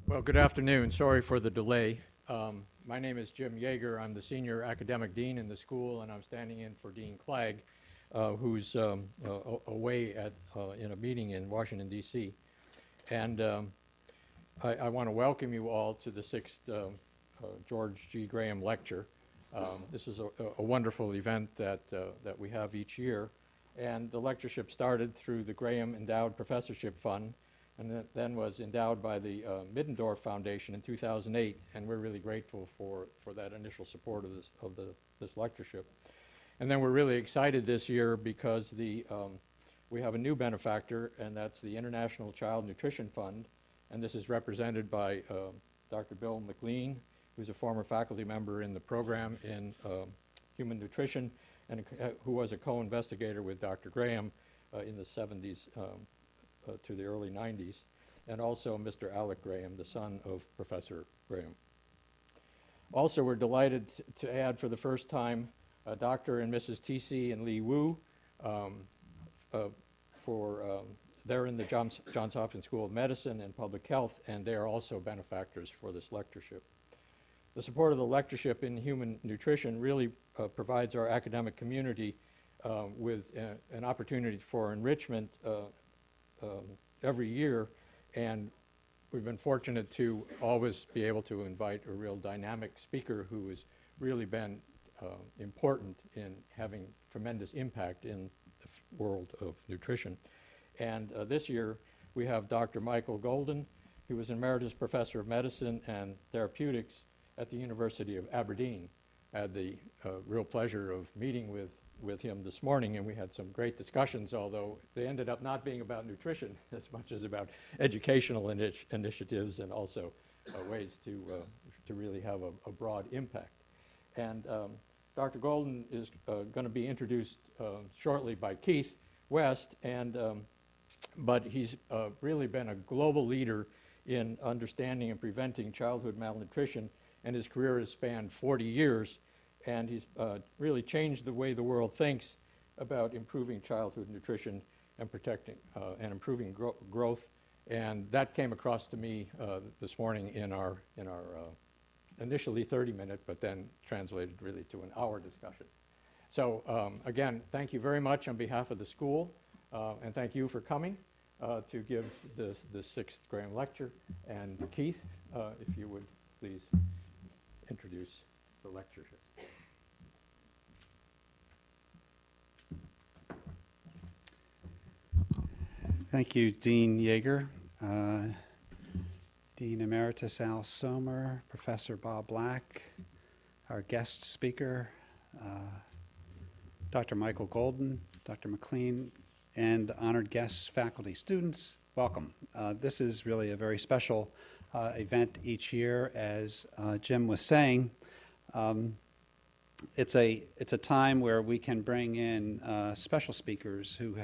Well, good afternoon. Sorry for the delay. My name is Jim Yeager. I'm the Senior Academic Dean in the school, and I'm standing in for Dean Clagg, who's away in a meeting in Washington, D.C. And I want to welcome you all to the 6th George G. Graham Lecture. This is a wonderful event that we have each year. And the lectureship started through the Graham Endowed Professorship Fund, and then was endowed by the Middendorf Foundation in 2008, and we're really grateful for that initial support of this lectureship. And then we're really excited this year because we have a new benefactor, and that's the International Child Nutrition Fund, and this is represented by Dr. Bill McLean, who's a former faculty member in the program in human nutrition, and who was a co-investigator with Dr. Graham in the 70s to the early 90s, and also Mr. Alec Graham, the son of Professor Graham. Also, we're delighted to add for the first time Dr. and Mrs. T.C. and Lee Wu. They're in the Johns Hopkins School of Medicine and Public Health, and they are also benefactors for this lectureship. The support of the lectureship in human nutrition really provides our academic community with an opportunity for enrichment every year, and we've been fortunate to always be able to invite a real dynamic speaker who has really been important in having tremendous impact in the world of nutrition. And this year we have Dr. Michael Golden, who was an Emeritus Professor of Medicine and Therapeutics at the University of Aberdeen. I had the real pleasure of meeting with him this morning, and we had some great discussions, although they ended up not being about nutrition as much as about educational initiatives and also ways to really have a broad impact. And Dr. Golden is going to be introduced shortly by Keith West, but he's really been a global leader in understanding and preventing childhood malnutrition, and his career has spanned 40 years. And he's really changed the way the world thinks about improving childhood nutrition and protecting and improving growth. And that came across to me this morning in our initially 30-minute, but then translated really to an hour discussion. So again, thank you very much on behalf of the school, and thank you for coming to give the 6th Graham Lecture. And Keith, if you would please introduce the lectureship. Thank you, Dean Yeager, Dean Emeritus Al Sommer, Professor Bob Black, our guest speaker, Dr. Michael Golden, Dr. McLean, and honored guests, faculty, students, welcome. This is really a very special event each year. As Jim was saying, it's a time where we can bring in special speakers who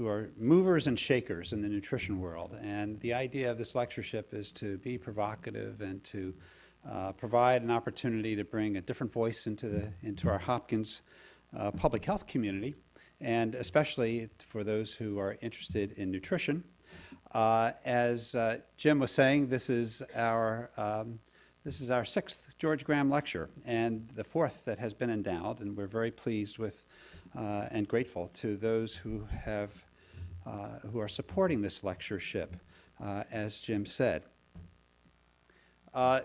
are movers and shakers in the nutrition world. And the idea of this lectureship is to be provocative and to provide an opportunity to bring a different voice into our Hopkins public health community, and especially for those who are interested in nutrition. As Jim was saying, this is our 6th George Graham Lecture, and the 4th that has been endowed, and we're very pleased with and grateful to those who are supporting this lectureship, as Jim said. The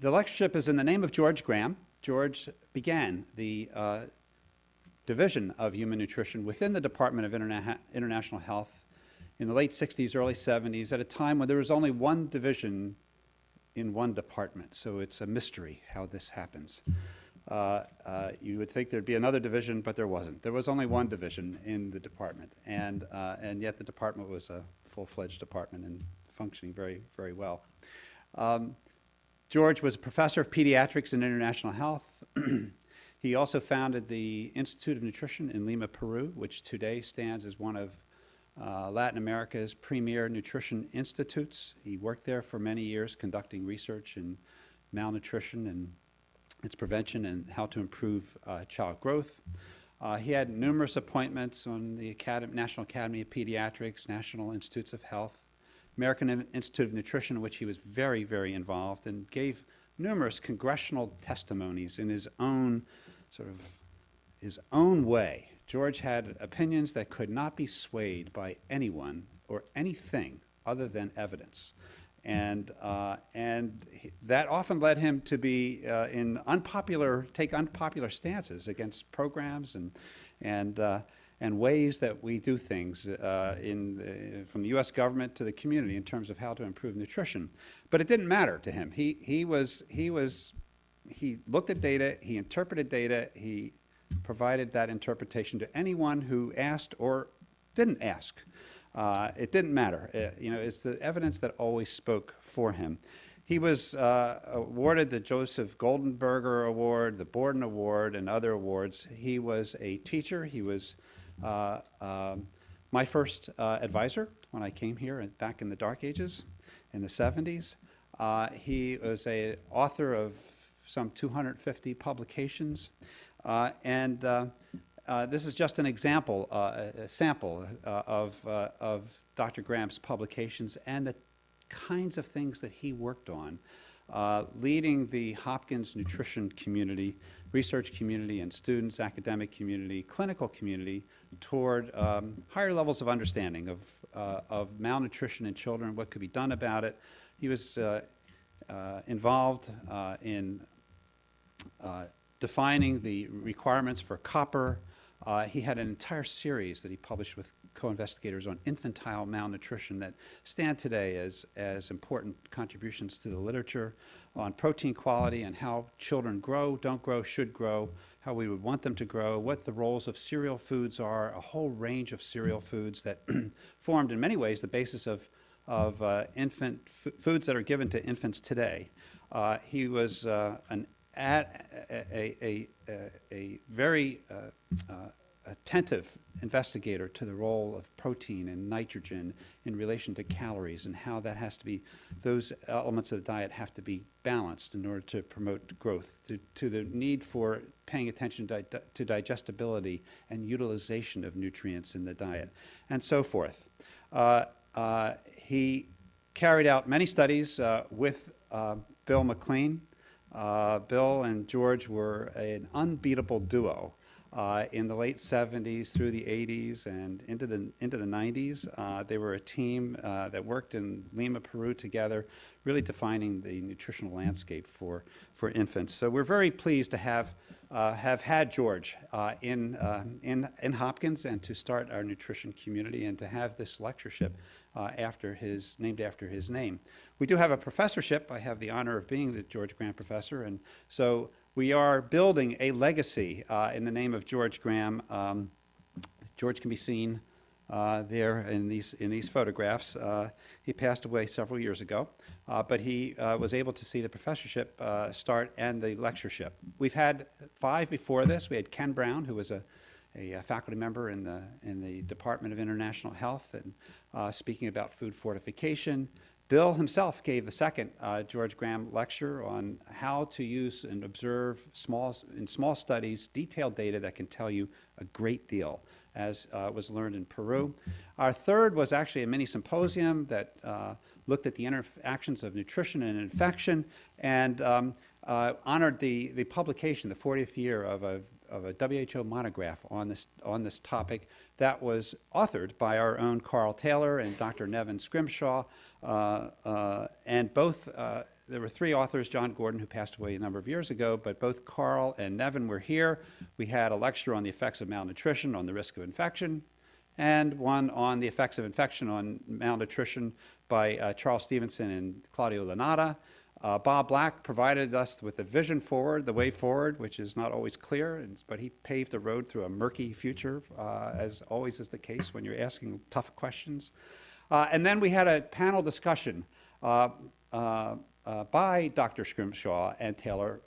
lectureship is in the name of George Graham. George began the Division of Human Nutrition within the Department of International Health in the late 60s, early 70s, at a time when there was only one division in one department. So it's a mystery how this happens. You would think there'd be another division, but there wasn't. There was only one division in the department, and yet the department was a full-fledged department and functioning very, very well. George was a professor of pediatrics and international health. He also founded the Institute of Nutrition in Lima, Peru, which today stands as one of Latin America's premier nutrition institutes. He worked there for many years conducting research in malnutrition and its prevention and how to improve child growth. He had numerous appointments on the National Academy of Pediatrics, National Institutes of Health, American Institute of Nutrition, in which he was very, very involved, and gave numerous congressional testimonies in his own his own way. George had opinions that could not be swayed by anyone or anything other than evidence. And that often led him to be take unpopular stances against programs and ways that we do things from the U.S. government to the community in terms of how to improve nutrition. But it didn't matter to him. He looked at data, he interpreted data, he provided that interpretation to anyone who asked or didn't ask. It didn't matter. It's the evidence that always spoke for him. He was awarded the Joseph Goldenberger Award, the Borden Award, and other awards. He was a teacher. He was my first advisor when I came here back in the dark ages, in the 70s. He was an author of some 250 publications. This is just an example, a sample of Dr. Graham's publications and the kinds of things that he worked on, leading the Hopkins nutrition community, research community, and students, academic community, clinical community toward higher levels of understanding of malnutrition in children, what could be done about it. He was involved in defining the requirements for copper. He had an entire series that he published with co-investigators on infantile malnutrition that stand today as important contributions to the literature on protein quality and how children grow, don't grow, should grow, how we would want them to grow, what the roles of cereal foods are, a whole range of cereal foods that formed in many ways the basis of infant foods that are given to infants today. He was a very attentive investigator to the role of protein and nitrogen in relation to calories and how that has to be, those elements of the diet have to be balanced in order to promote growth, to the need for paying attention to digestibility and utilization of nutrients in the diet, and so forth. He carried out many studies with Bill McLean. Bill and George were an unbeatable duo in the late 70s through the 80s and into the 90s. They were a team that worked in Lima, Peru together, really defining the nutritional landscape for infants. So we're very pleased to have had George in Hopkins and to start our nutrition community and to have this lectureship named after his name. We do have a professorship. I have the honor of being the George Graham Professor, and so we are building a legacy in the name of George Graham. George can be seen there in these photographs. He passed away several years ago, but he was able to see the professorship start and the lectureship. We've had 5 before this. We had Ken Brown, who was a faculty member in the Department of International Health and speaking about food fortification. Bill himself gave the second George Graham lecture on how to use and observe in small studies detailed data that can tell you a great deal, as was learned in Peru. Our third was actually a mini symposium that looked at the interactions of nutrition and infection and honored the publication, the 40th year of a WHO monograph on this topic that was authored by our own Carl Taylor and Dr. Nevin Scrimshaw, and both, there were 3 authors, John Gordon, who passed away a number of years ago, but both Carl and Nevin were here. We had a lecture on the effects of malnutrition on the risk of infection, and one on the effects of infection on malnutrition by Charles Stevenson and Claudio Lanata. Bob Black provided us with the vision forward, the way forward, which is not always clear, but he paved a road through a murky future, as always is the case when you're asking tough questions. And then we had a panel discussion by Dr. Scrimshaw and Taylor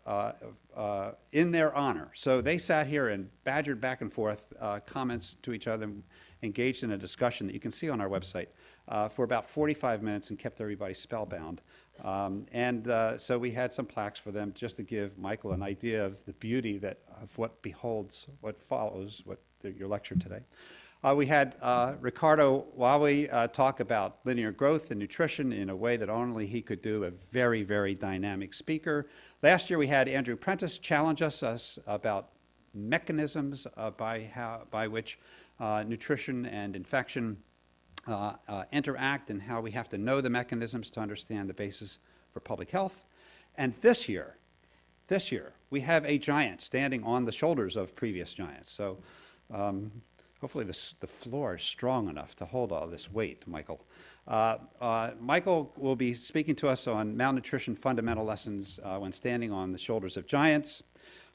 in their honor. So they sat here and badgered back and forth comments to each other, engaged in a discussion that you can see on our website for about 45 minutes and kept everybody spellbound. So we had some plaques for them just to give Michael an idea of the beauty of what follows your lecture today. We had Ricardo Wawi talk about linear growth and nutrition in a way that only he could do, a very, very dynamic speaker. Last year we had Andrew Prentice challenge us about mechanisms by which nutrition and infection interact, and how we have to know the mechanisms to understand the basis for public health. And this year, we have a giant standing on the shoulders of previous giants. So hopefully the floor is strong enough to hold all this weight, Michael. Michael will be speaking to us on malnutrition fundamental lessons when standing on the shoulders of giants.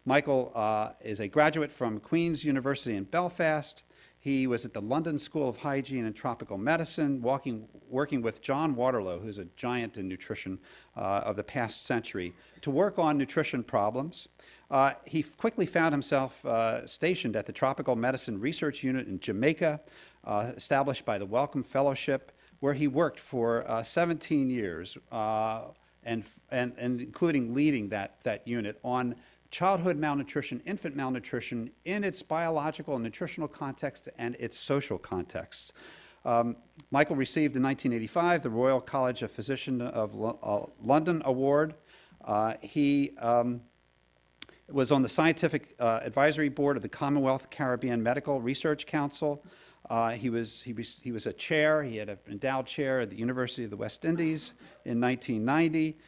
Michael is a graduate from Queen's University in Belfast. He was at the London School of Hygiene and Tropical Medicine, working with John Waterlow, who's a giant in nutrition of the past century, to work on nutrition problems. He quickly found himself stationed at the Tropical Medicine Research Unit in Jamaica, established by the Wellcome Fellowship, where he worked for 17 years, and including leading that unit on childhood malnutrition, infant malnutrition in its biological and nutritional context and its social contexts. Michael received in 1985 the Royal College of Physicians of London Award. He was on the Scientific Advisory Board of the Commonwealth Caribbean Medical Research Council. He was a chair. He had an endowed chair at the University of the West Indies in 1990.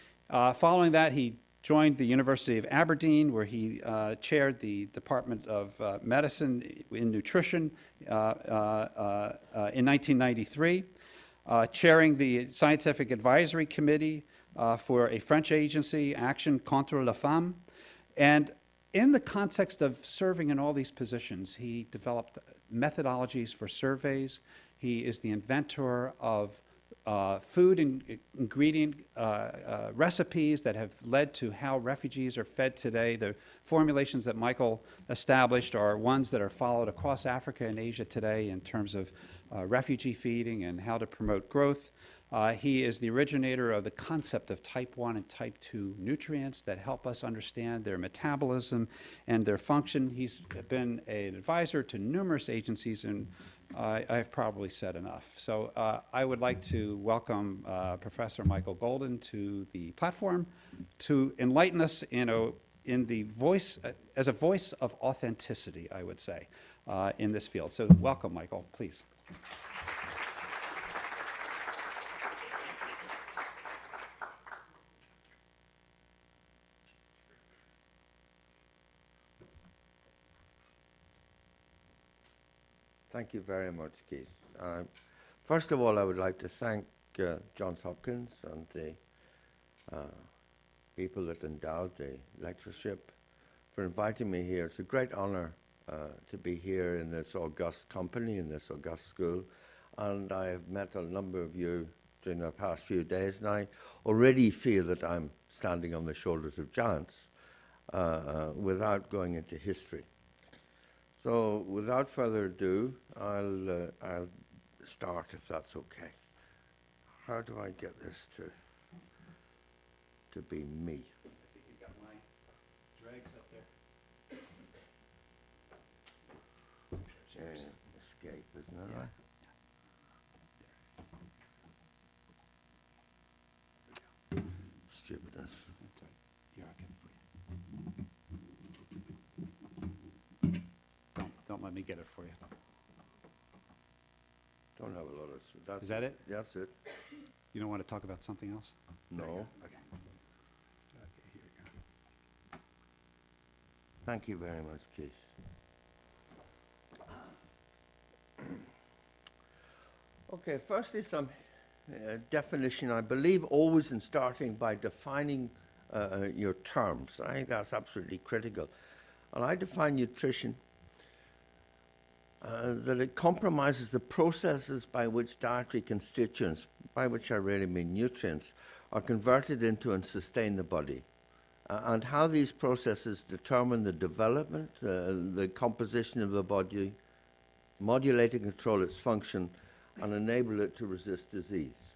Following that, he joined the University of Aberdeen, where he chaired the Department of Medicine in Nutrition in 1993, chairing the Scientific Advisory Committee for a French agency, Action contre la Femme. And in the context of serving in all these positions, he developed methodologies for surveys. He is the inventor of food and ingredient recipes that have led to how refugees are fed today. The formulations that Michael established are ones that are followed across Africa and Asia today in terms of refugee feeding and how to promote growth. He is the originator of the concept of type 1 and type 2 nutrients that help us understand their metabolism and their function. He's been an advisor to numerous agencies, and I've probably said enough. So I would like to welcome Professor Michael Golden to the platform to enlighten us in the voice, as a voice of authenticity, I would say, in this field. So welcome, Michael, please. Thank you very much, Keith. First of all, I would like to thank Johns Hopkins and the people that endowed the lectureship for inviting me here. It's a great honor to be here in this august company, in this august school, and I have met a number of you during the past few days, and I already feel that I'm standing on the shoulders of giants without going into history. So, without further ado, I'll start, if that's okay. How do I get this to be me? I think you've got my dregs up there. Escape, isn't that right? Yeah. Stupidness. That's right. Here, I'll get it for you. Don't let me get it for you. Don't have a lot of... That's Is that it? That's it. You don't want to talk about something else? No. Okay. Okay, here we go. Thank you very much, Keith. Okay, firstly, some definition. I believe always in starting by defining your terms. I think that's absolutely critical. And I define nutrition that it compromises the processes by which dietary constituents, by which I really mean nutrients, are converted into and sustain the body, and how these processes determine the development, the composition of the body, modulate and control its function, and enable it to resist disease.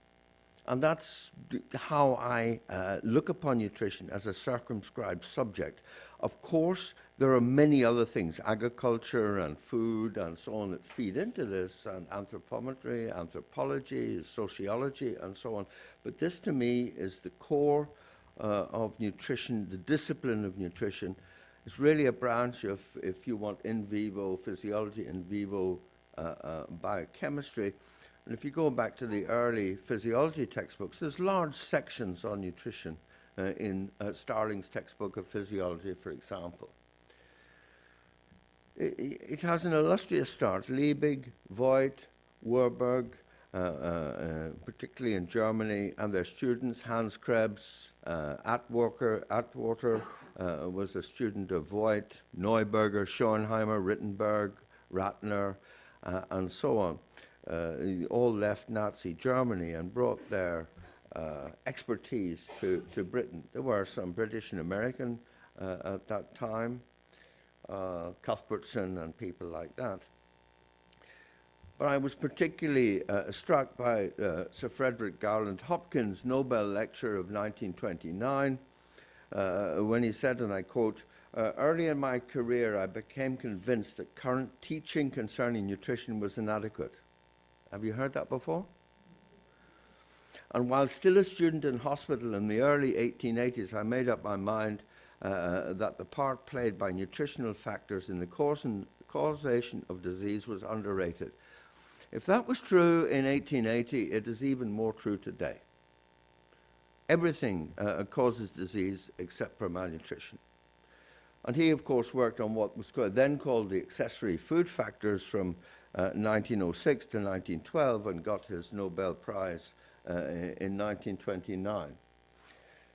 And that's how I look upon nutrition, as a circumscribed subject. Of course, there are many other things, agriculture and food and so on, that feed into this, and anthropometry, anthropology, sociology, and so on. But this, to me, is the core of nutrition, the discipline of nutrition. It's really a branch of, if you want, in vivo physiology, in vivo biochemistry. And if you go back to the early physiology textbooks, there's large sections on nutrition in Starling's textbook of physiology, for example. It has an illustrious start. Liebig, Voigt, Warburg, particularly in Germany, and their students, Hans Krebs, Atwater was a student of Voigt, Neuberger, Schornheimer, Rittenberg, Ratner, and so on. All left Nazi Germany and brought their expertise to Britain. There were some British and American at that time, Cuthbertson and people like that. But I was particularly struck by Sir Frederick Garland Hopkins' Nobel lecture of 1929, when he said, and I quote, "Early in my career, I became convinced that current teaching concerning nutrition was inadequate." Have you heard that before? And while still a student in hospital in the early 1880s, I made up my mind that the part played by nutritional factors in the causation of disease was underrated. If that was true in 1880, it is even more true today. Everything causes disease except for malnutrition. And he, of course, worked on what was then called the accessory food factors from 1906 to 1912 and got his Nobel Prize in 1929.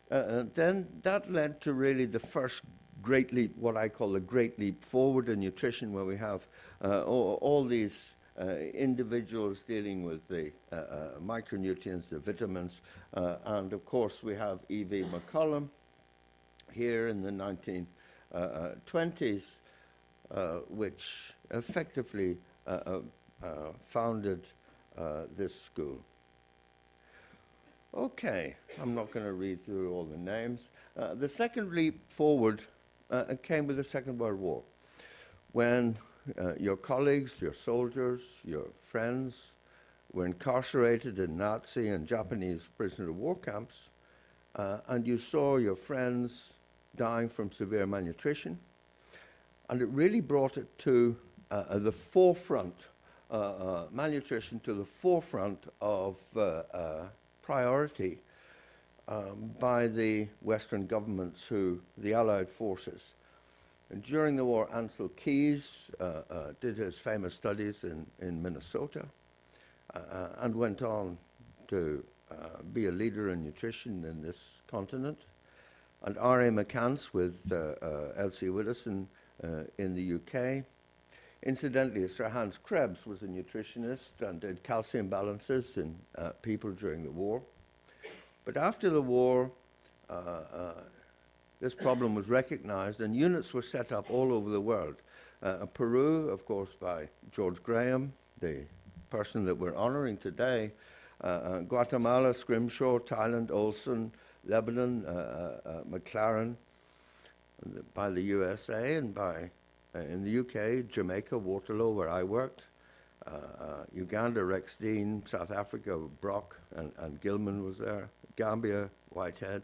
Then that led to really the first great leap, what I call the great leap forward in nutrition, where we have all these individuals dealing with the micronutrients, the vitamins, and of course we have E.V. McCollum here in the 1920s, which effectively founded this school. Okay, I'm not going to read through all the names. The second leap forward came with the Second World War, when your colleagues, your soldiers, your friends were incarcerated in Nazi and Japanese prisoner of war camps, and you saw your friends dying from severe malnutrition, and it really brought it to the forefront, malnutrition to the forefront of priority by the Western governments, the Allied forces. And during the war, Ansel Keys did his famous studies in Minnesota and went on to be a leader in nutrition in this continent. And R.A. McCants with Elsie Widdowson in the UK. Incidentally, Sir Hans Krebs was a nutritionist and did calcium balances in people during the war. But after the war, this problem was recognized and units were set up all over the world. Peru, of course, by George Graham, the person that we're honoring today. Guatemala, Scrimshaw, Thailand, Olson, Lebanon, McLaren, by the USA, and by, in the UK, Jamaica, Waterloo, where I worked. Uganda, Rex Dean, South Africa, Brock and Gilman was there. Gambia, Whitehead.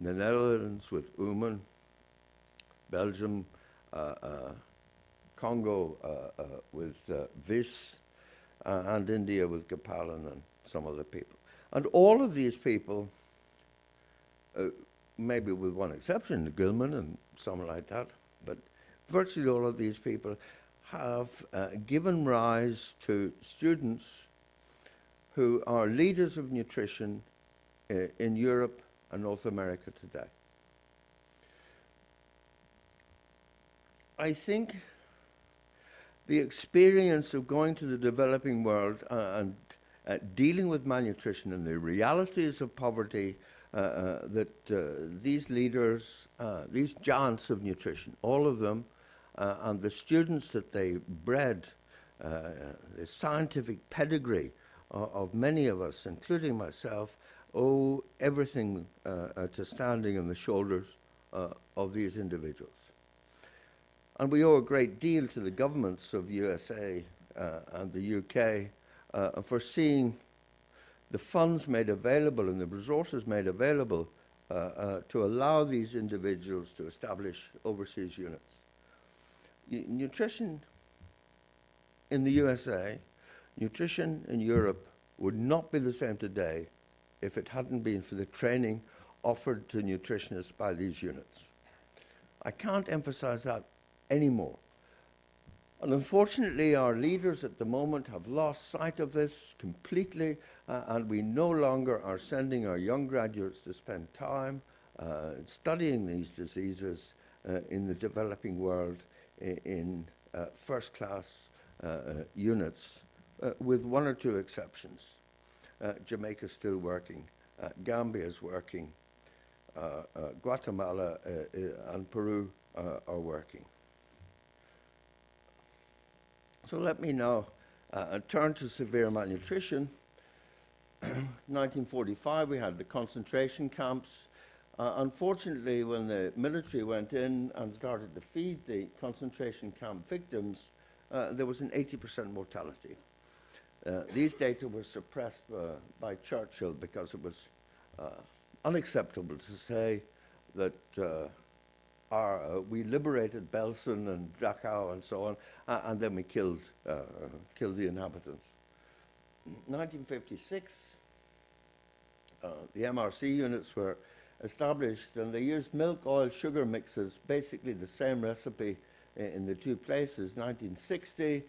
The Netherlands with Oomen, Belgium, Congo with Vis, and India with Gopalan and some other people. And all of these people, maybe with one exception, Gilman and someone like that, but virtually all of these people have given rise to students who are leaders of nutrition in Europe and North America today. I think the experience of going to the developing world and dealing with malnutrition and the realities of poverty that these leaders, these giants of nutrition, all of them, and the students that they bred, the scientific pedigree of many of us, including myself, owe everything to standing on the shoulders of these individuals. And we owe a great deal to the governments of USA and the UK for seeing the funds made available and the resources made available to allow these individuals to establish overseas units. Nutrition in the USA, nutrition in Europe would not be the same today if it hadn't been for the training offered to nutritionists by these units. I can't emphasize that anymore. And unfortunately, our leaders at the moment have lost sight of this completely, and we no longer are sending our young graduates to spend time studying these diseases in the developing world in first-class units, with one or two exceptions. Jamaica's still working, Gambia's working, Guatemala and Peru are working. So let me now turn to severe malnutrition. 1945, we had the concentration camps. Unfortunately, when the military went in and started to feed the concentration camp victims, there was an 80% mortality. These data were suppressed by Churchill because it was unacceptable to say that we liberated Belsen and Dachau and so on, and then we killed the inhabitants. 1956, the MRC units were established, and they used milk, oil, sugar mixes, basically the same recipe in the two places. 1960,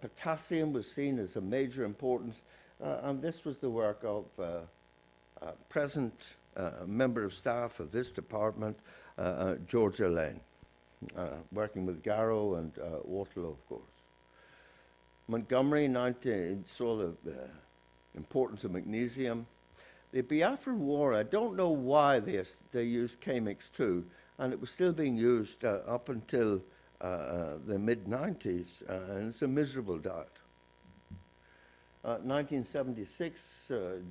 potassium was seen as a major importance, and this was the work of present member of staff of this department, George Lane, working with Garrow and Waterloo, of course. Montgomery saw the importance of magnesium. The Biafran War, I don't know why they used K-Mix 2, and it was still being used up until the mid-90s, and it's a miserable diet. 1976,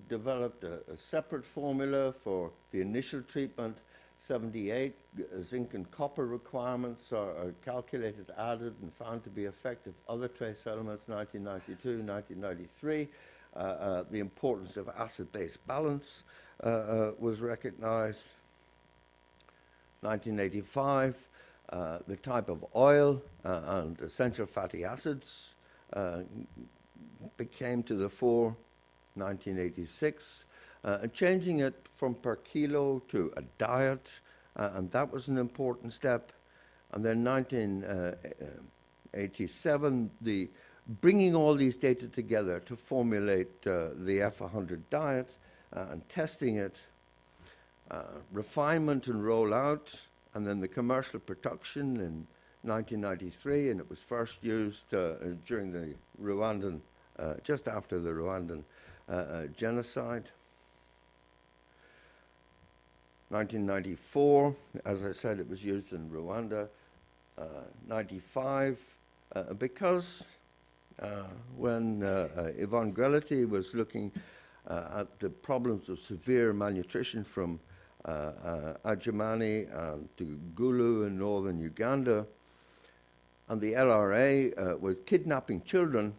developed a separate formula for the initial treatment. 78, zinc and copper requirements are calculated, added, and found to be effective. Other trace elements, 1992, 1993. The importance of acid-base balance was recognized. 1985, the type of oil and essential fatty acids came to the fore. 1986, changing it from per kilo to a diet, and that was an important step. And then 1987, the bringing all these data together to formulate the F100 diet and testing it, refinement and rollout, and then the commercial production in 1993, and it was first used during the Rwandan, just after the Rwandan genocide. 1994, as I said, it was used in Rwanda. 95, because when Yvonne Grelity was looking at the problems of severe malnutrition from Adjumani and to Gulu in northern Uganda, and the LRA was kidnapping children,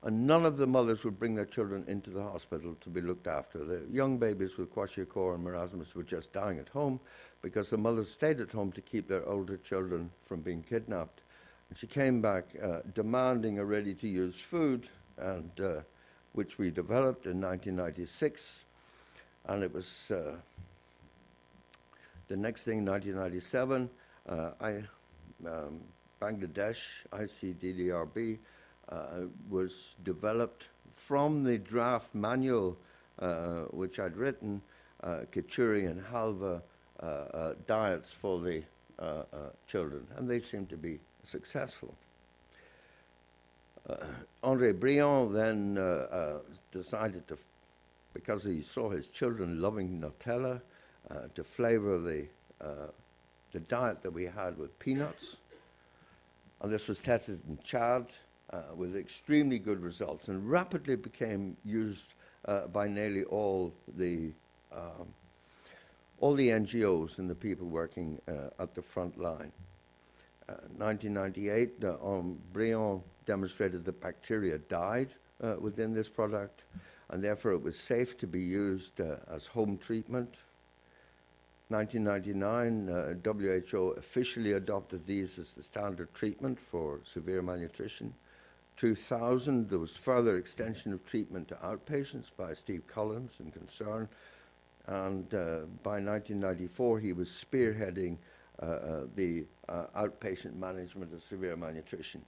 and none of the mothers would bring their children into the hospital to be looked after. The young babies with kwashiorkor and marasmus were just dying at home because the mothers stayed at home to keep their older children from being kidnapped. And she came back demanding a ready-to-use food, and which we developed in 1996. And it was the next thing, 1997, Bangladesh, ICDDRB, was developed from the draft manual which I'd written, Kachuri and Halva diets for the children, and they seem to be successful. André Briand then decided to, because he saw his children loving Nutella, to flavor the diet that we had with peanuts. And this was tested in Chad with extremely good results, and rapidly became used by nearly all the all the NGOs and the people working at the front line. 1998, Briand demonstrated that bacteria died within this product, and therefore it was safe to be used as home treatment. 1999, WHO officially adopted these as the standard treatment for severe malnutrition. 2000, there was further extension of treatment to outpatients by Steve Collins in Concern. And by 1994, he was spearheading the outpatient management of severe malnutrition.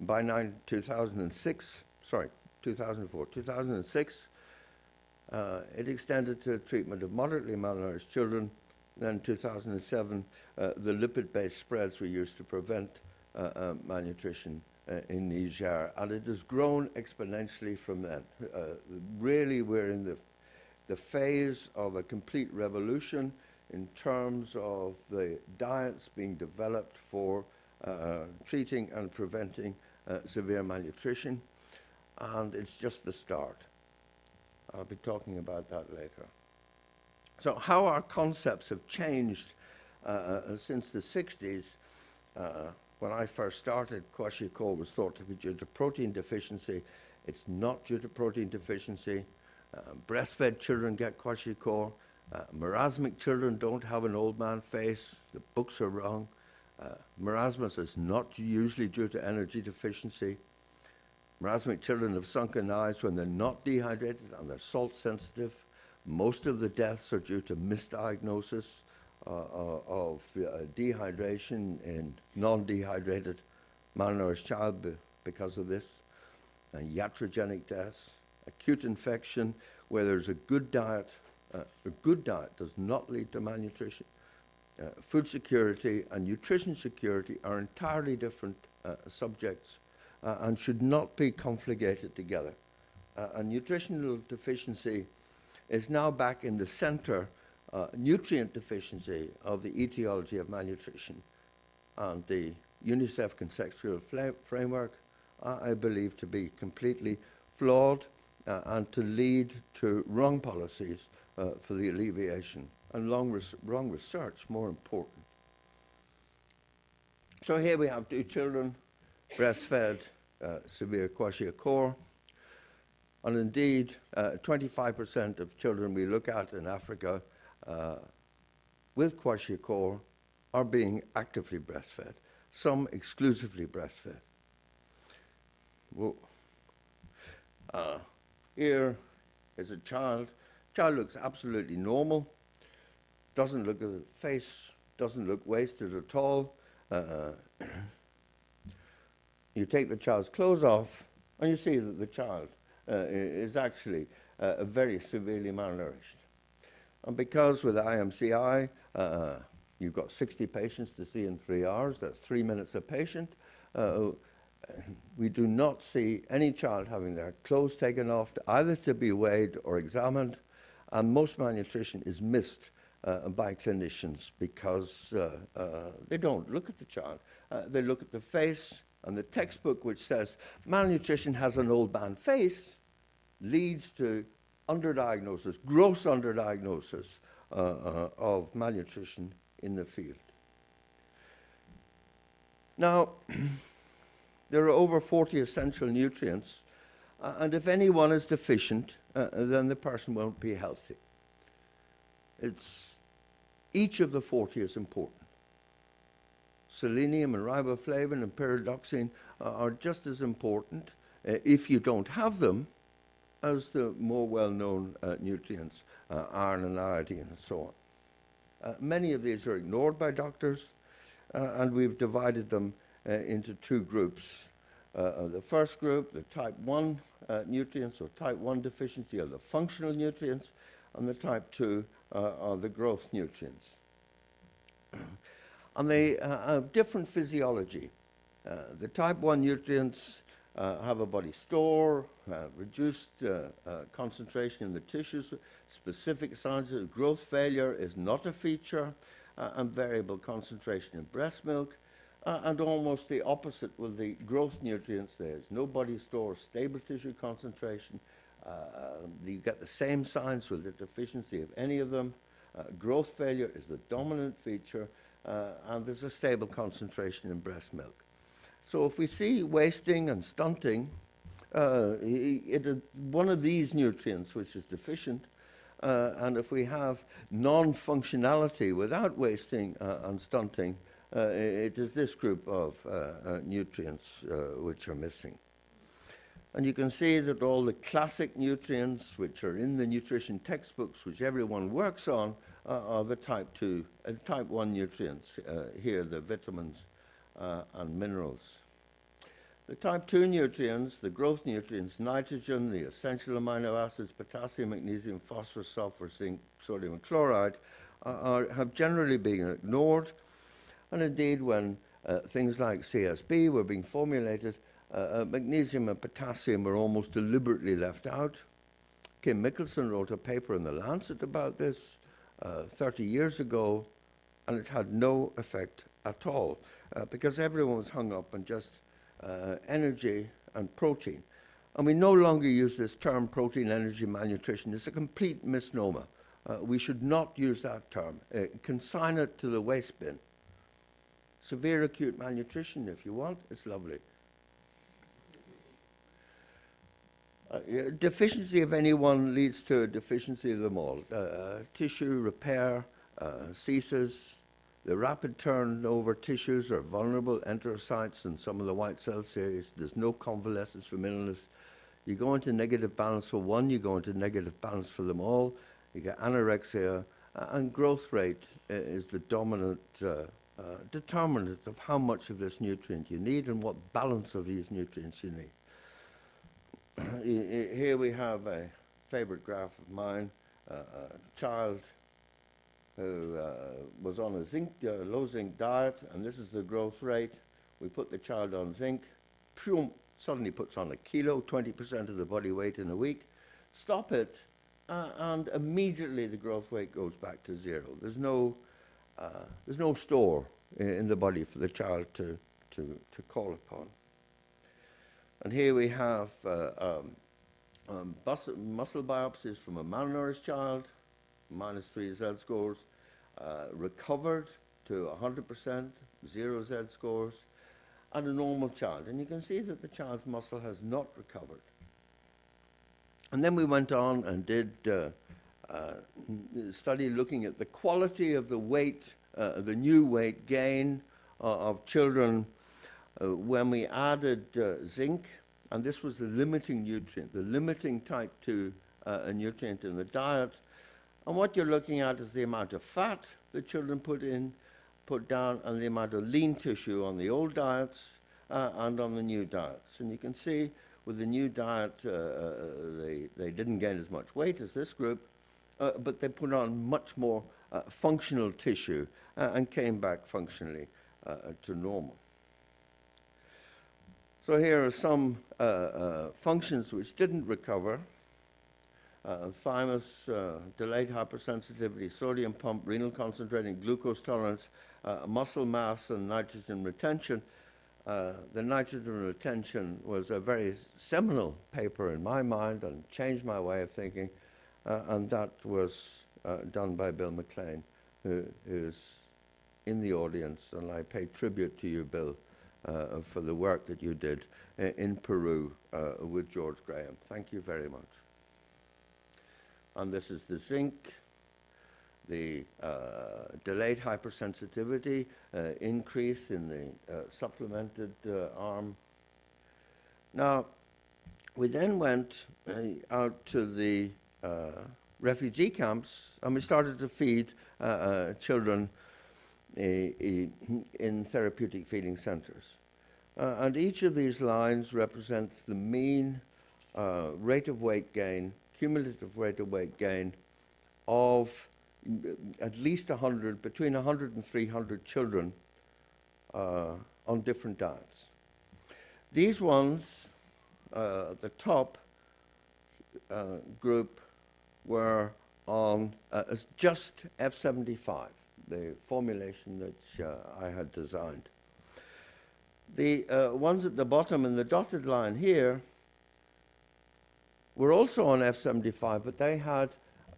By 2006, it extended to treatment of moderately malnourished children. Then 2007, the lipid-based spreads were used to prevent malnutrition in Niger, and it has grown exponentially from then. Really, we're in the phase of a complete revolution in terms of the diets being developed for treating and preventing severe malnutrition, and it's just the start. I'll be talking about that later. So how our concepts have changed since the 60s. When I first started, kwashiorkor was thought to be due to protein deficiency. It's not due to protein deficiency. Breastfed children get kwashiorkor. Marasmic children don't have an old man face. The books are wrong. Marasmus is not usually due to energy deficiency. Marasmic children have sunken eyes when they're not dehydrated and they're salt sensitive. Most of the deaths are due to misdiagnosis of dehydration in non-dehydrated malnourished child because of this, and iatrogenic deaths, acute infection where there's a good diet. A good diet does not lead to malnutrition. Food security and nutrition security are entirely different subjects and should not be conflated together. And nutritional deficiency is now back in the center. Nutrient deficiency of the etiology of malnutrition, and the UNICEF conceptual framework I believe to be completely flawed and to lead to wrong policies for the alleviation, and wrong research, more important. So here we have 2 children breastfed severe kwashiorkor, and indeed 25% of children we look at in Africa with kwashiorkor are being actively breastfed, some exclusively breastfed. Well, here is a child. Child looks absolutely normal, doesn't look at the face, doesn't look wasted at all. You take the child's clothes off, and you see that the child is actually very severely malnourished. And because with IMCI, you've got 60 patients to see in 3 hours, that's 3 minutes a patient, we do not see any child having their clothes taken off, either to be weighed or examined, and most malnutrition is missed by clinicians because they don't look at the child. They look at the face, and the textbook which says malnutrition has an old man face leads to underdiagnosis, gross underdiagnosis of malnutrition in the field. Now, there are over 40 essential nutrients, and if any one is deficient, then the person won't be healthy. Each of the 40 is important. Selenium and riboflavin and pyridoxine are just as important, if you don't have them, as the more well-known nutrients, iron and iodine and so on. Many of these are ignored by doctors, and we've divided them into 2 groups. The first group, the type 1 nutrients or type 1 deficiency, are the functional nutrients, and the type 2 are the growth nutrients. And they have different physiology. The type 1 nutrients have a body store, reduced concentration in the tissues, specific signs of growth failure is not a feature, and variable concentration in breast milk, and almost the opposite with the growth nutrients. There's no body store, stable tissue concentration. You get the same signs with the deficiency of any of them, Growth failure is the dominant feature, and there's a stable concentration in breast milk. So if we see wasting and stunting, it is one of these nutrients which is deficient, and if we have non-functionality without wasting and stunting, it is this group of nutrients which are missing. And you can see that all the classic nutrients which are in the nutrition textbooks, which everyone works on, are the type 2 and type 1 nutrients, here the vitamins and minerals. The type 2 nutrients, the growth nutrients, nitrogen, the essential amino acids, potassium, magnesium, phosphorus, sulfur, zinc, sodium and chloride, have generally been ignored. And indeed, when things like CSB were being formulated, magnesium and potassium were almost deliberately left out. Kim Mickelson wrote a paper in The Lancet about this 30 years ago, and it had no effect at all, because everyone was hung up on just energy and protein. And we no longer use this term protein energy malnutrition. It's a complete misnomer. We should not use that term. Consign it to the waste bin. Severe acute malnutrition, if you want, it's lovely. Deficiency of any one leads to a deficiency of them all. Tissue repair ceases. The rapid turnover tissues are vulnerable, enterocytes and some of the white cell series. There's no convalescence from illness. You go into negative balance for one, you go into negative balance for them all. You get anorexia, and growth rate is the dominant determinant of how much of this nutrient you need and what balance of these nutrients you need. Here we have a favorite graph of mine, a child who was on a low zinc diet, and this is the growth rate. We put the child on zinc, suddenly puts on a kilo, 20% of the body weight in a week. Stop it, and immediately the growth rate goes back to zero. There's no store in the body for the child to call upon. And here we have muscle biopsies from a malnourished child, -3 Z scores, recovered to 100%, 0 Z scores, and a normal child. And you can see that the child's muscle has not recovered. And then we went on and did a study looking at the quality of the weight, the new weight gain of children when we added zinc, and this was the limiting nutrient, the limiting type 2 nutrient in the diet. And what you're looking at is the amount of fat the children put down, and the amount of lean tissue on the old diets and on the new diets. And you can see with the new diet, they didn't gain as much weight as this group, but they put on much more functional tissue and came back functionally to normal. So here are some functions which didn't recover. Thymus, delayed hypersensitivity, sodium pump, renal concentrating, glucose tolerance, muscle mass, and nitrogen retention. The nitrogen retention was a very seminal paper in my mind and changed my way of thinking, and that was done by Bill McLean, who's in the audience, and I pay tribute to you, Bill, for the work that you did in Peru with George Graham. Thank you very much. And this is the zinc, the delayed hypersensitivity, increase in the supplemented arm. Now, we then went out to the refugee camps, and we started to feed children in therapeutic feeding centers. And each of these lines represents the mean rate of weight gain, cumulative rate of weight gain of at least 100, between 100 and 300 children on different diets. These ones, the top group, were on just F75, the formulation that I had designed. The ones at the bottom in the dotted line here were also on F75, but they had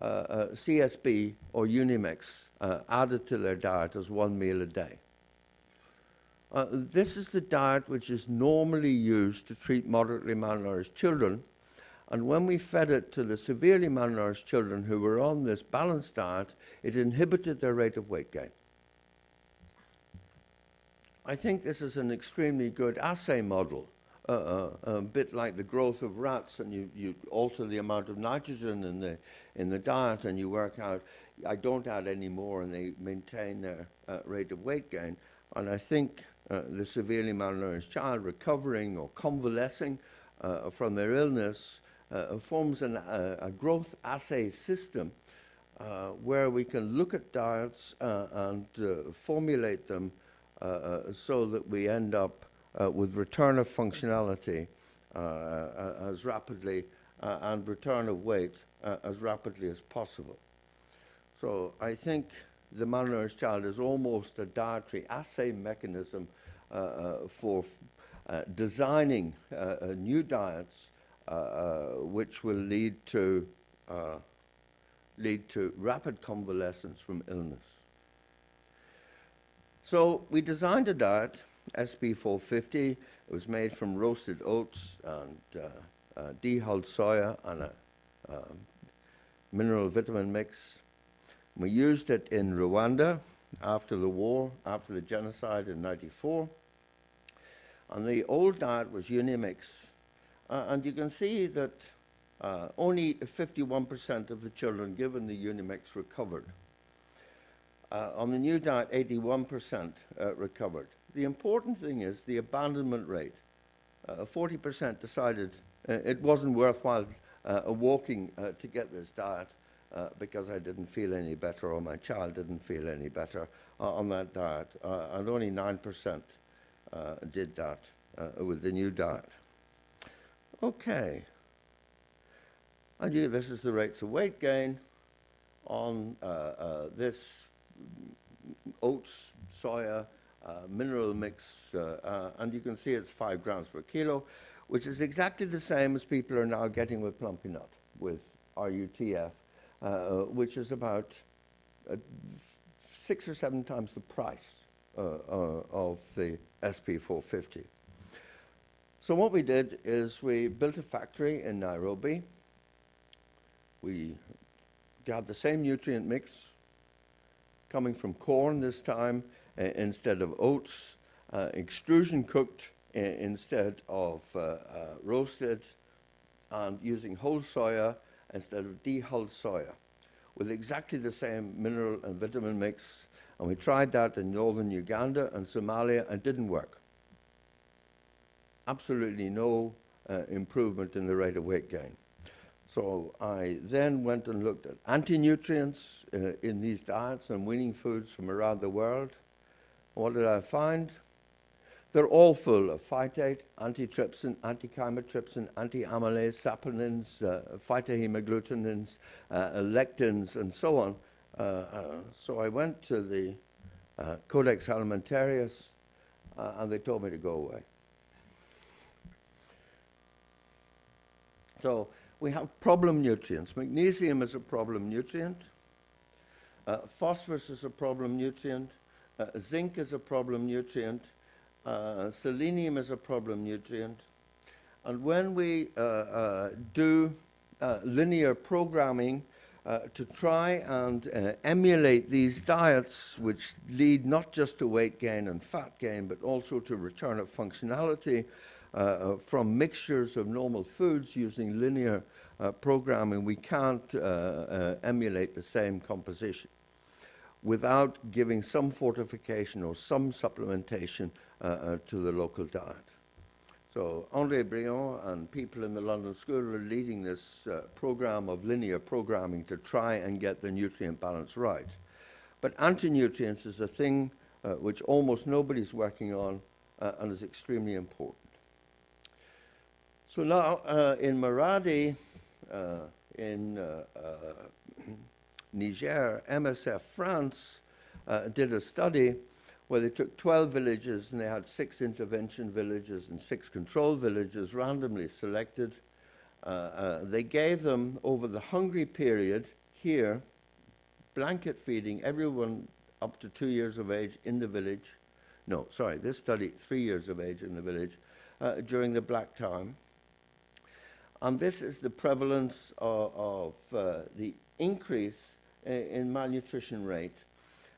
CSB or Unimix added to their diet as one meal a day. This is the diet which is normally used to treat moderately malnourished children, and when we fed it to the severely malnourished children who were on this balanced diet, it inhibited their rate of weight gain. I think this is an extremely good assay model, a bit like the growth of rats, and you alter the amount of nitrogen in the diet, and you work out, I don't add any more, and they maintain their rate of weight gain. And I think the severely malnourished child recovering or convalescing from their illness forms a growth assay system where we can look at diets and formulate them so that we end up with return of functionality as rapidly and return of weight as rapidly as possible. So I think the malnourished child is almost a dietary assay mechanism for designing new diets which will lead to rapid convalescence from illness. So we designed a diet, SP450. It was made from roasted oats and dehulled soya and a mineral vitamin mix. We used it in Rwanda after the war, after the genocide in '94. And the old diet was Unimix. And you can see that only 51% of the children given the Unimix recovered. On the new diet, 81% recovered. The important thing is the abandonment rate. 40% decided it wasn't worthwhile walking to get this diet because I didn't feel any better or my child didn't feel any better on that diet. And only 9% did that with the new diet. Okay. And this is the rates of weight gain on this oats, soya, mineral mix, and you can see it's 5 grams per kilo, which is exactly the same as people are now getting with Plumpy Nut, with RUTF, which is about 6 or 7 times the price of the SP450. So what we did is we built a factory in Nairobi. We got the same nutrient mix coming from corn this time instead of oats, extrusion cooked instead of roasted, and using whole soya instead of dehulled soya, with exactly the same mineral and vitamin mix. And we tried that in northern Uganda and Somalia, and it didn't work. Absolutely no improvement in the rate of weight gain. So I then went and looked at anti-nutrients in these diets and weaning foods from around the world. What did I find? They're all full of phytate, antitrypsin, anti-chymotrypsin, anti-amylase, saponins, phytohemagglutinins, lectins, and so on. So I went to the Codex Alimentarius, and they told me to go away. So we have problem nutrients. Magnesium is a problem nutrient. Phosphorus is a problem nutrient. Zinc is a problem nutrient. Selenium is a problem nutrient. And when we do linear programming to try and emulate these diets, which lead not just to weight gain and fat gain, but also to return of functionality from mixtures of normal foods using linear programming, we can't emulate the same composition without giving some fortification or some supplementation to the local diet. So André Briand and people in the London School are leading this program of linear programming to try and get the nutrient balance right. But anti-nutrients is a thing which almost nobody's working on and is extremely important. So now in Maradi, in Niger, MSF France did a study where they took 12 villages and they had 6 intervention villages and 6 control villages randomly selected. They gave them, over the hungry period, here, blanket feeding everyone up to 2 years of age in the village. No, sorry, this study, 3 years of age in the village during the black time. And this is the prevalence of the increase in malnutrition rate.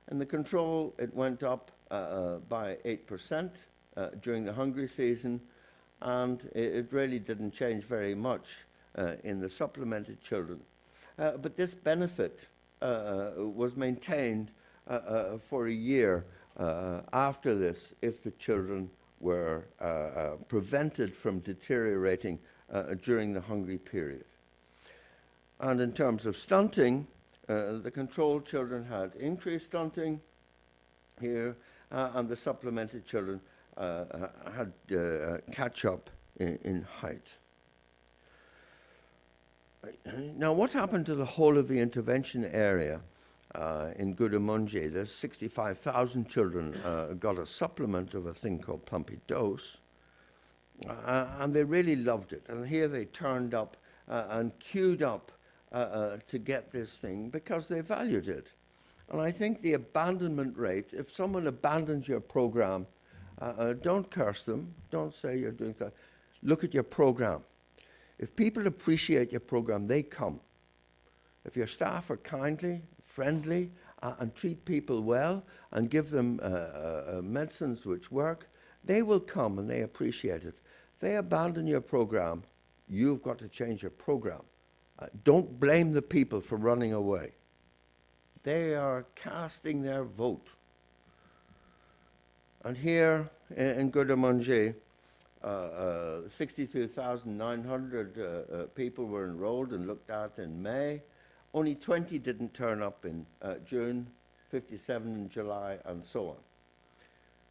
And the control, it went up by 8% during the hungry season, and it really didn't change very much in the supplemented children. But this benefit was maintained for a year after this if the children were prevented from deteriorating during the hungry period. And in terms of stunting, the controlled children had increased stunting here, and the supplemented children had catch up in height. Now, what happened to the whole of the intervention area in Gudamunji? There's 65,000 children got a supplement of a thing called Plumpy Dose, and they really loved it. And here they turned up and queued up to get this thing because they valued it. And I think the abandonment rate, if someone abandons your program, don't curse them, don't say you're doing that. Look at your program. If people appreciate your program, they come. If your staff are kindly, friendly, and treat people well, and give them medicines which work, they will come and they appreciate it. If they abandon your program, you've got to change your program. Don't blame the people for running away. They are casting their vote. And here in Gudamunji, 62,900 people were enrolled and looked at in May. Only 20 didn't turn up in June, 57 in July, and so on.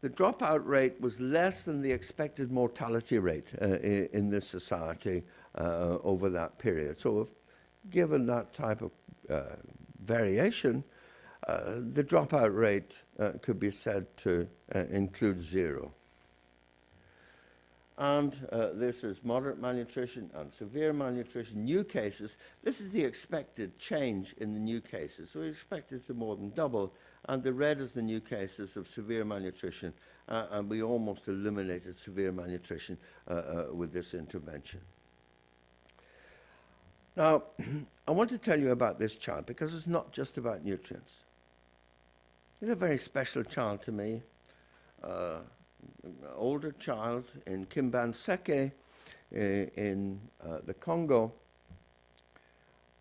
The dropout rate was less than the expected mortality rate in this society over that period. So if given that type of variation, the dropout rate could be said to include 0. And this is moderate malnutrition and severe malnutrition. New cases, this is the expected change in the new cases. So we expect it to more than double. And the red is the new cases of severe malnutrition. And we almost eliminated severe malnutrition with this intervention. Now, I want to tell you about this child because it's not just about nutrients. He's a very special child to me. An older child in Kimbanseke in the Congo.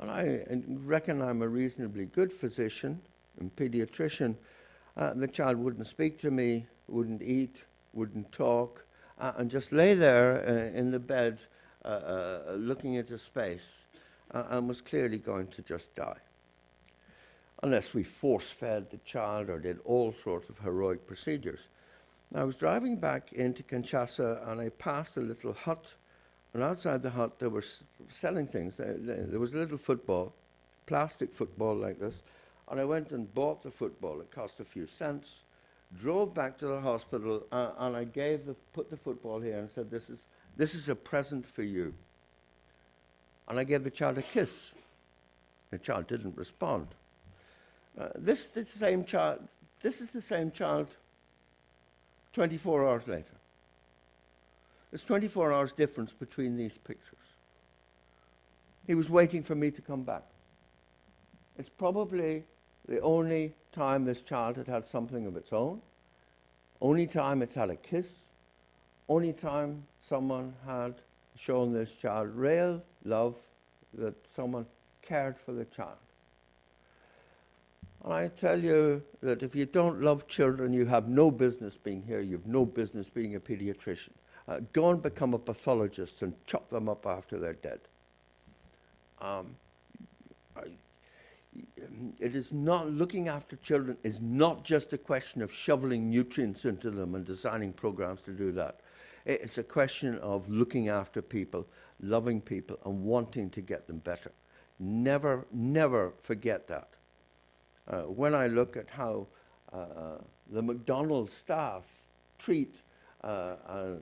And I reckon I'm a reasonably good physician and pediatrician. The child wouldn't speak to me, wouldn't eat, wouldn't talk, and just lay there in the bed looking into space and was clearly going to just die. Unless we force-fed the child or did all sorts of heroic procedures. I was driving back into Kinshasa and I passed a little hut, and outside the hut they were selling things. There was a little football, plastic football like this, and I went and bought the football. It cost a few cents, drove back to the hospital, and I put the football here and said, this is a present for you. And I gave the child a kiss. The child didn't respond. This is the same child 24 hours later. There's 24 hours difference between these pictures. He was waiting for me to come back. It's probably the only time this child had had something of its own, only time it's had a kiss, only time someone had shown this child real love, that someone cared for the child. And I tell you that if you don't love children, you have no business being here. You have no business being a pediatrician. Go and become a pathologist and chop them up after they're dead. It is not, looking after children is not just a question of shoveling nutrients into them and designing programs to do that. It's a question of looking after people, loving people, and wanting to get them better. Never, never forget that. When I look at how the McDonald's staff treat a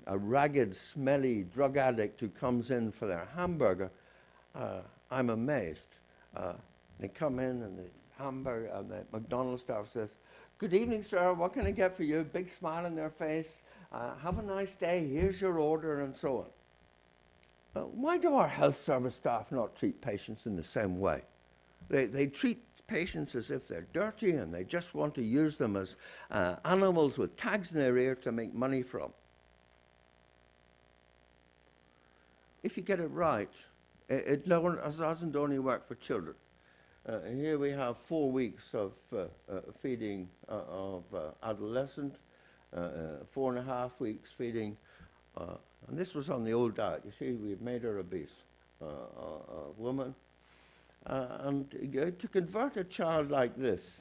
ragged, smelly drug addict who comes in for their hamburger, I'm amazed. They come in and the hamburger, and the McDonald's staff says, "Good evening, sir. What can I get for you?" Big smile on their face. "Have a nice day. Here's your order," and so on. Why do our health service staff not treat patients in the same way? They treat patients as if they're dirty and they just want to use them as animals with tags in their ear to make money from. If you get it right, it doesn't only work for children. Here we have 4 weeks of feeding of adolescent, 4.5 weeks feeding, and this was on the old diet. You see, we've made her obese, a woman. And to convert a child like this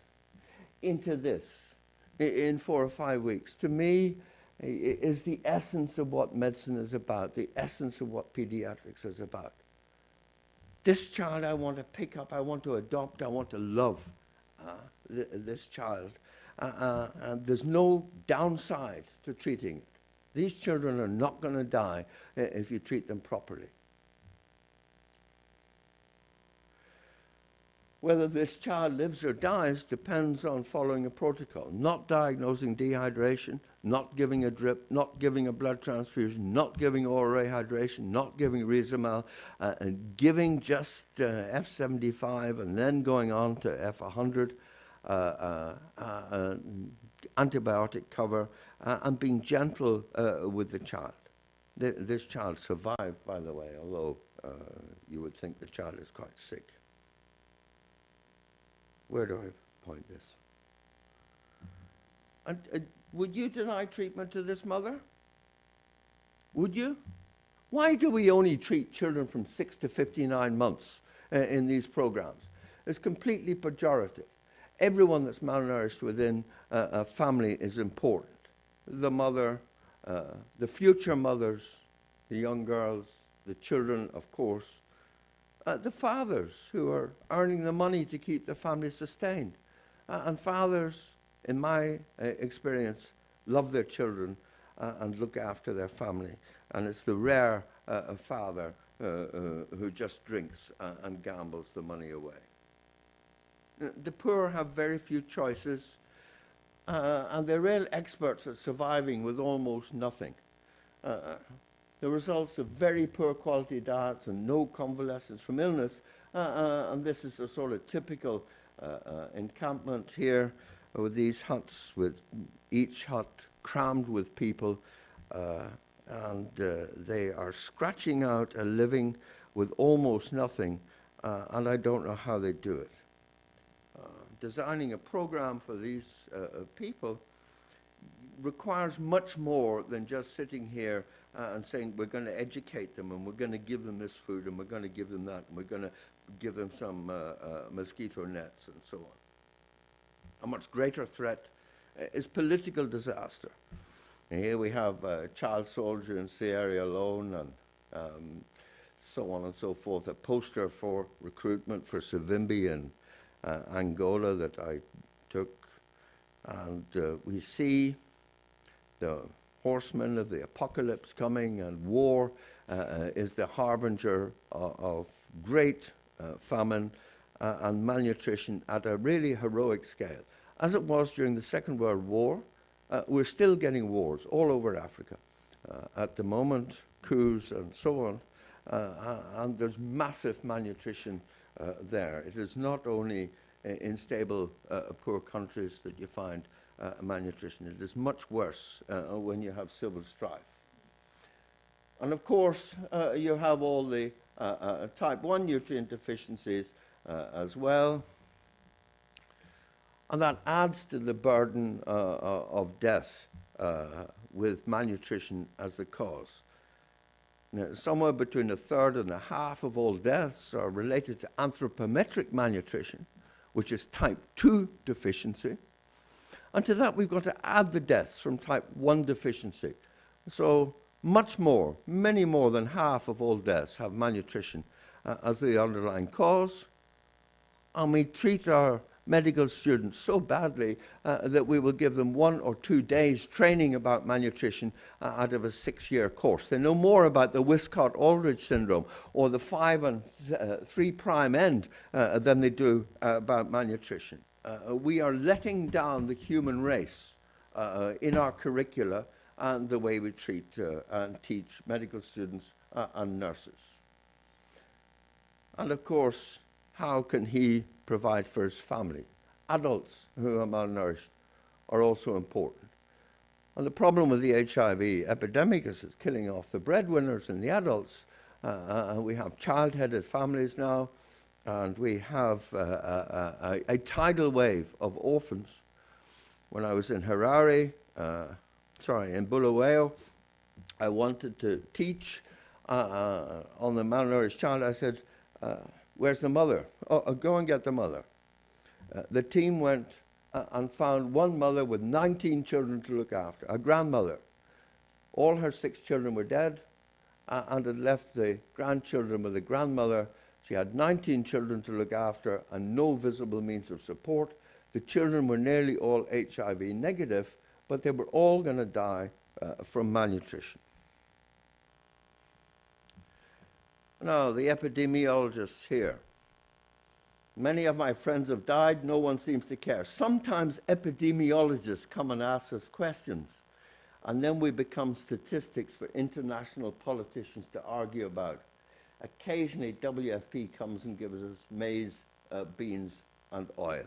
into this in 4 or 5 weeks, to me, is the essence of what medicine is about, the essence of what pediatrics is about. This child I want to pick up, I want to adopt, I want to love this child. And there's no downside to treating it. These children are not going to die if you treat them properly. Whether this child lives or dies depends on following a protocol, not diagnosing dehydration, not giving a drip, not giving a blood transfusion, not giving oral rehydration, not giving Resomal, and giving just F75 and then going on to F100, antibiotic cover, and being gentle with the child. This child survived, by the way, although you would think the child is quite sick. Where do I point this? And would you deny treatment to this mother? Would you? Why do we only treat children from 6 to 59 months in these programs? It's completely pejorative. Everyone that's malnourished within a family is important. The mother, the future mothers, the young girls, the children, of course, the fathers who are earning the money to keep the family sustained. And fathers, in my experience, love their children and look after their family. And it's the rare father who just drinks and gambles the money away. The poor have very few choices, and they're real experts at surviving with almost nothing. The results of very poor quality diets and no convalescence from illness, and this is a sort of typical encampment here with these huts, with each hut crammed with people, and they are scratching out a living with almost nothing, and I don't know how they do it. Designing a program for these people requires much more than just sitting here and saying we're going to educate them and we're going to give them this food and we're going to give them that and we're going to give them some mosquito nets and so on. A much greater threat is political disaster. And here we have a child soldier in Sierra Leone and so on and so forth, a poster for recruitment for Savimbi in Angola that I took, and we see the horsemen of the apocalypse coming, and war is the harbinger of great famine and malnutrition at a really heroic scale. As it was during the Second World War, we're still getting wars all over Africa. At the moment, coups and so on, and there's massive malnutrition there. It is not only in stable, poor countries that you find malnutrition. It is much worse when you have civil strife. And of course, you have all the type 1 nutrient deficiencies as well. And that adds to the burden of death with malnutrition as the cause. Now, somewhere between 1/3 and 1/2 of all deaths are related to anthropometric malnutrition, which is type 2 deficiency. And to that, we've got to add the deaths from type 1 deficiency. So much more, many more than half of all deaths have malnutrition as the underlying cause. And we treat our medical students so badly that we will give them 1 or 2 days training about malnutrition out of a 6-year course. They know more about the Wiskott-Aldrich syndrome or the 5 and 3' end than they do about malnutrition. We are letting down the human race in our curricula and the way we treat and teach medical students and nurses. And of course, how can he provide for his family? Adults who are malnourished are also important. And the problem with the HIV epidemic is it's killing off the breadwinners and the adults. We have child-headed families now, and we have a tidal wave of orphans. When I was in Harare, in Bulawayo, I wanted to teach on the malnourished child. I said, where's the mother? Oh, go and get the mother. The team went and found one mother with 19 children to look after, a grandmother. All her 6 children were dead and had left the grandchildren with the grandmother. She had 19 children to look after and no visible means of support. The children were nearly all HIV negative, but they were all going to die from malnutrition. Now, the epidemiologists here. Many of my friends have died. No one seems to care. Sometimes epidemiologists come and ask us questions, and then we become statistics for international politicians to argue about. Occasionally, WFP comes and gives us maize, beans, and oil.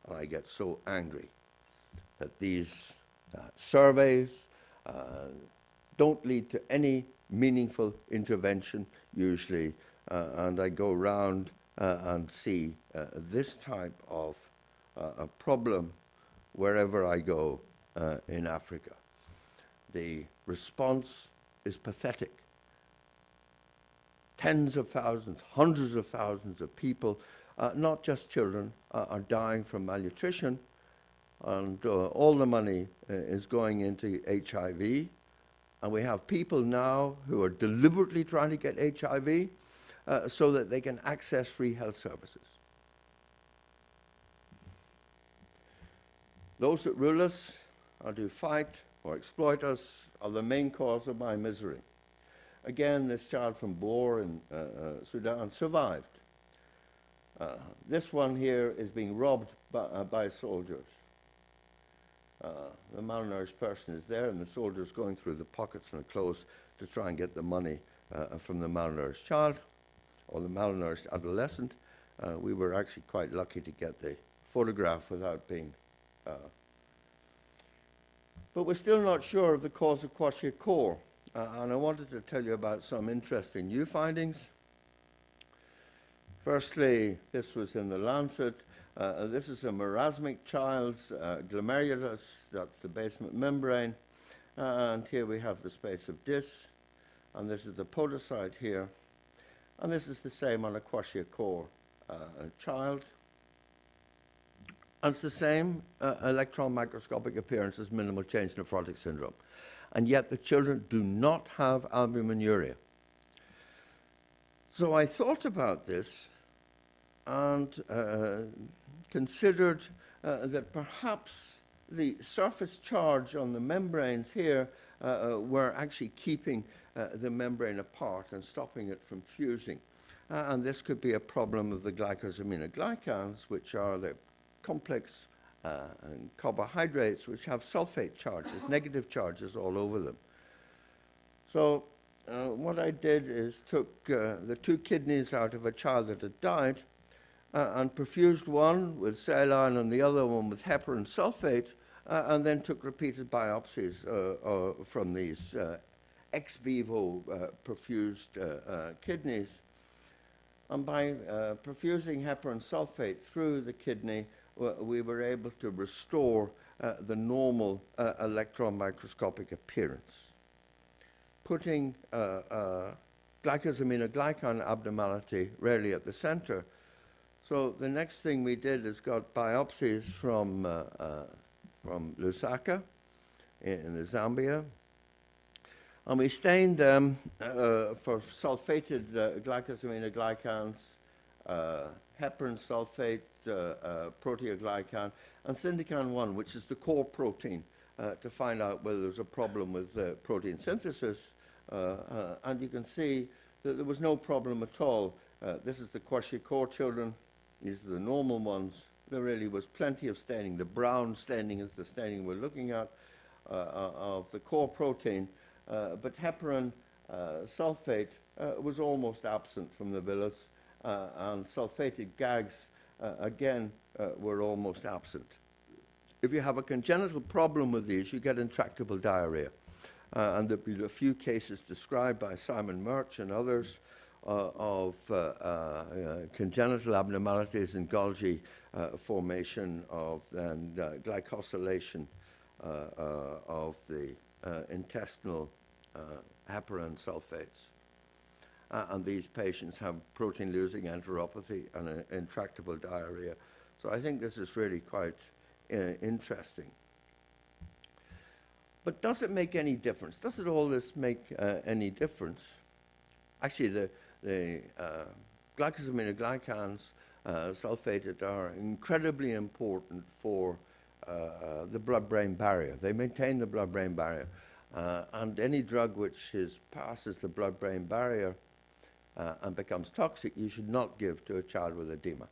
And I get so angry that these surveys don't lead to any meaningful intervention usually, and I go around and see this type of a problem wherever I go in Africa. The response is pathetic. Tens of thousands, hundreds of thousands of people, not just children, are dying from malnutrition, and all the money is going into HIV. And we have people now who are deliberately trying to get HIV so that they can access free health services. Those that rule us or do fight or exploit us are the main cause of my misery. Again, this child from Bor in Sudan survived. This one here is being robbed by soldiers. The malnourished person is there, and the soldiers going through the pockets and the clothes to try and get the money from the malnourished child or the malnourished adolescent. We were actually quite lucky to get the photograph without being... but we're still not sure of the cause of kwashiorkor, and I wanted to tell you about some interesting new findings. Firstly, this was in the Lancet. This is a marasmic child's glomerulus, that's the basement membrane, and here we have the space of Dis, and this is the podocyte here, and this is the same on a kwashiorkor child. And it's the same electron microscopic appearance as minimal change nephrotic syndrome, and yet the children do not have albuminuria. So I thought about this and considered that perhaps the surface charge on the membranes here were actually keeping the membrane apart and stopping it from fusing. And this could be a problem of the glycosaminoglycans, which are the complex carbohydrates which have sulfate charges, negative charges all over them. So what I did is took the 2 kidneys out of a child that had died and perfused one with saline and the other one with heparin sulfate, and then took repeated biopsies from these ex vivo perfused kidneys. And by perfusing heparin sulfate through the kidney, we were able to restore the normal electron microscopic appearance. Putting glycosaminoglycan abnormality rarely at the center. So the next thing we did is got biopsies from Lusaka in the Zambia, and we stained them for sulfated glycosaminoglycans heparin sulfate, proteoglycan, and syndecan-1, which is the core protein, to find out whether there's a problem with protein synthesis. And you can see that there was no problem at all. This is the kwashiorkor children. These are the normal ones. There really was plenty of staining. The brown staining is the staining we're looking at of the core protein, but heparin sulfate was almost absent from the villus, and sulfated gags, again, were almost absent. If you have a congenital problem with these, you get intractable diarrhea. And there have been a few cases described by Simon Murch and others of congenital abnormalities in Golgi formation and glycosylation of the intestinal heparin sulfates. And these patients have protein-losing enteropathy and intractable diarrhea. So I think this is really quite interesting. But does it make any difference? Does it all this make any difference? Actually, the glycosaminoglycans sulfated are incredibly important for the blood-brain barrier. They maintain the blood-brain barrier. And any drug which passes the blood-brain barrier and becomes toxic, you should not give to a child with edema.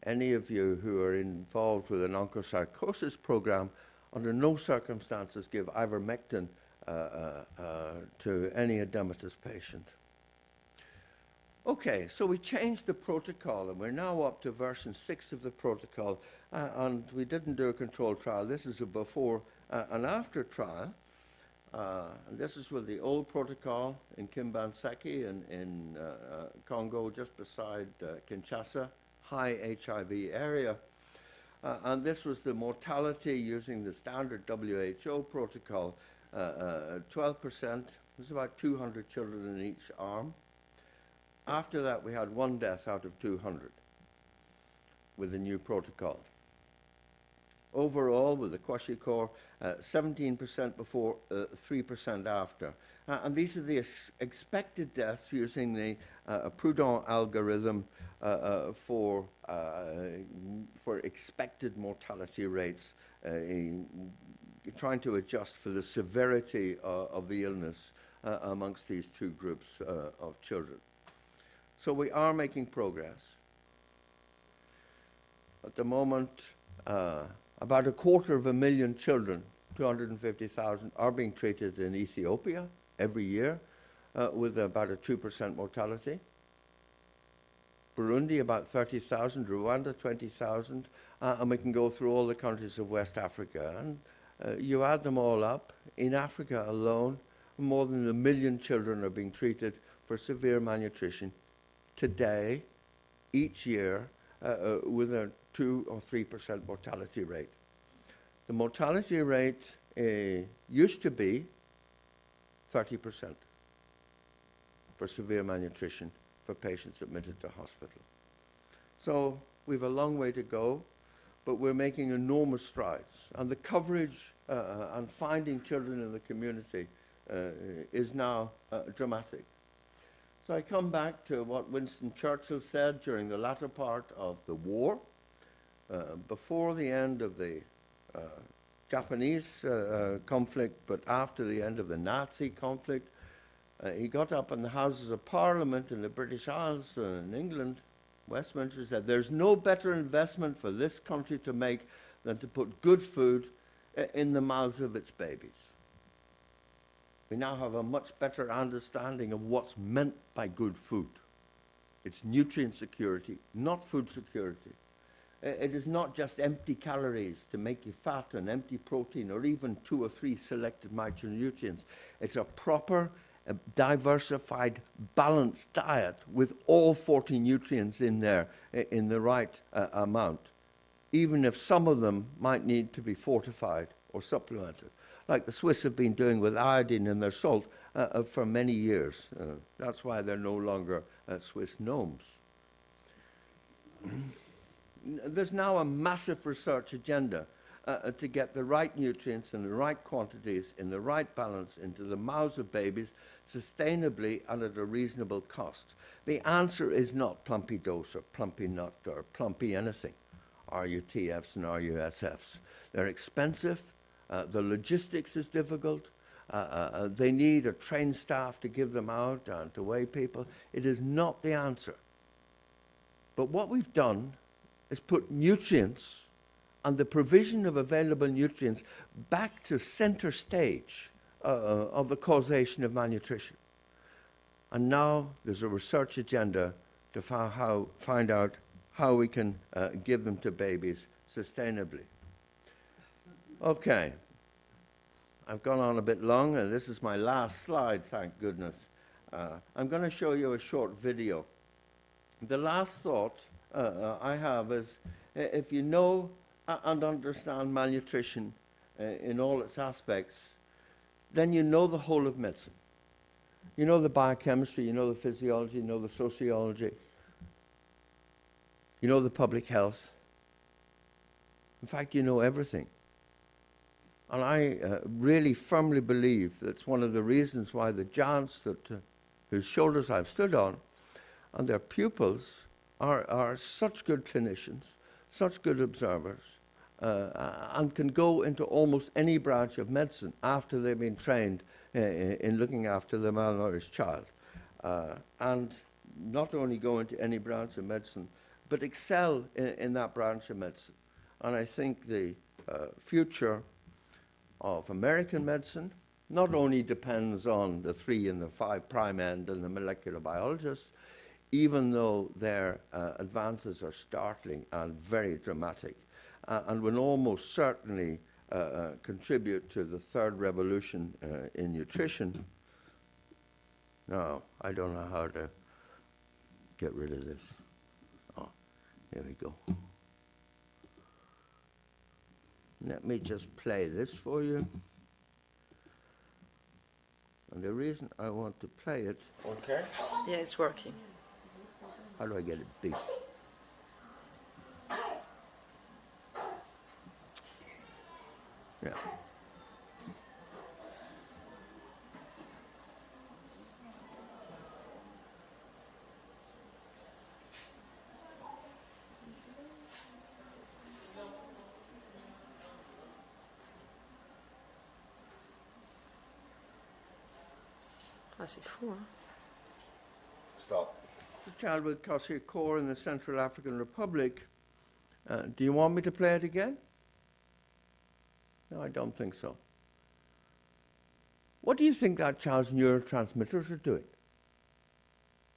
Any of you who are involved with an onchocercosis program, under no circumstances give ivermectin to any edematous patient. Okay, so we changed the protocol, and we're now up to version 6 of the protocol, and we didn't do a controlled trial. This is a before and after trial. And this is with the old protocol in Kimbanseki in Congo, just beside Kinshasa, high HIV area. And this was the mortality using the standard WHO protocol, 12%. There's about 200 children in each arm. After that, we had 1 death out of 200 with the new protocol. Overall, with the kwashiorkor, 17% before, 3% after. And these are the expected deaths using the Prudent algorithm for expected mortality rates, trying to adjust for the severity of the illness amongst these two groups of children. So we are making progress. At the moment, about 250,000 children, 250,000, are being treated in Ethiopia every year with about a 2% mortality. Burundi, about 30,000, Rwanda, 20,000, and we can go through all the countries of West Africa. And you add them all up, in Africa alone, more than 1 million children are being treated for severe malnutrition today, each year, with a 2 or 3% mortality rate. The mortality rate used to be 30% for severe malnutrition for patients admitted to hospital. So we have a long way to go, but we're making enormous strides. And the coverage and finding children in the community is now dramatic. So I come back to what Winston Churchill said during the latter part of the war, before the end of the Japanese conflict, but after the end of the Nazi conflict. He got up in the Houses of Parliament in the British Isles in England, Westminster, said, "There's no better investment for this country to make than to put good food in the mouths of its babies." We now have a much better understanding of what's meant by good food. It's nutrient security, not food security. It is not just empty calories to make you fat and empty protein or even 2 or 3 selected micronutrients. It's a proper, diversified, balanced diet with all 40 nutrients in there in the right amount, even if some of them might need to be fortified or supplemented, like the Swiss have been doing with iodine in their salt for many years. That's why they're no longer Swiss gnomes. There's now a massive research agenda to get the right nutrients and the right quantities in the right balance into the mouths of babies sustainably and at a reasonable cost. The answer is not plumpy dose or plumpy nut or plumpy anything, RUTFs and RUSFs. They're expensive. The logistics is difficult. They need a trained staff to give them out and to weigh people. It is not the answer. But what we've done is put nutrients and the provision of available nutrients back to center stage of the causation of malnutrition. And now there's a research agenda to find out how we can give them to babies sustainably. Okay. I've gone on a bit long, and this is my last slide, thank goodness. I'm going to show you a short video. The last thought I have is, if you know and understand malnutrition in all its aspects, then you know the whole of medicine. You know the biochemistry, you know the physiology, you know the sociology, you know the public health. In fact, you know everything. And I really firmly believe that's one of the reasons why the giants whose shoulders I've stood on and their pupils are such good clinicians, such good observers, and can go into almost any branch of medicine after they've been trained in looking after the malnourished child. And not only go into any branch of medicine, but excel in that branch of medicine. And I think the future of American medicine not only depends on the 3 and the 5 prime end and the molecular biologists, even though their advances are startling and very dramatic, and will almost certainly contribute to the third revolution in nutrition. Now, I don't know how to get rid of this. Oh, here we go. Let me just play this for you. And the reason I want to play it... Okay. Yeah, it's working. How do I get it big? Yeah. Ah, c'est fou, hein? Stop. The child with kwashiorkor in the Central African Republic. Do you want me to play it again? No, I don't think so. What do you think that child's neurotransmitters are doing?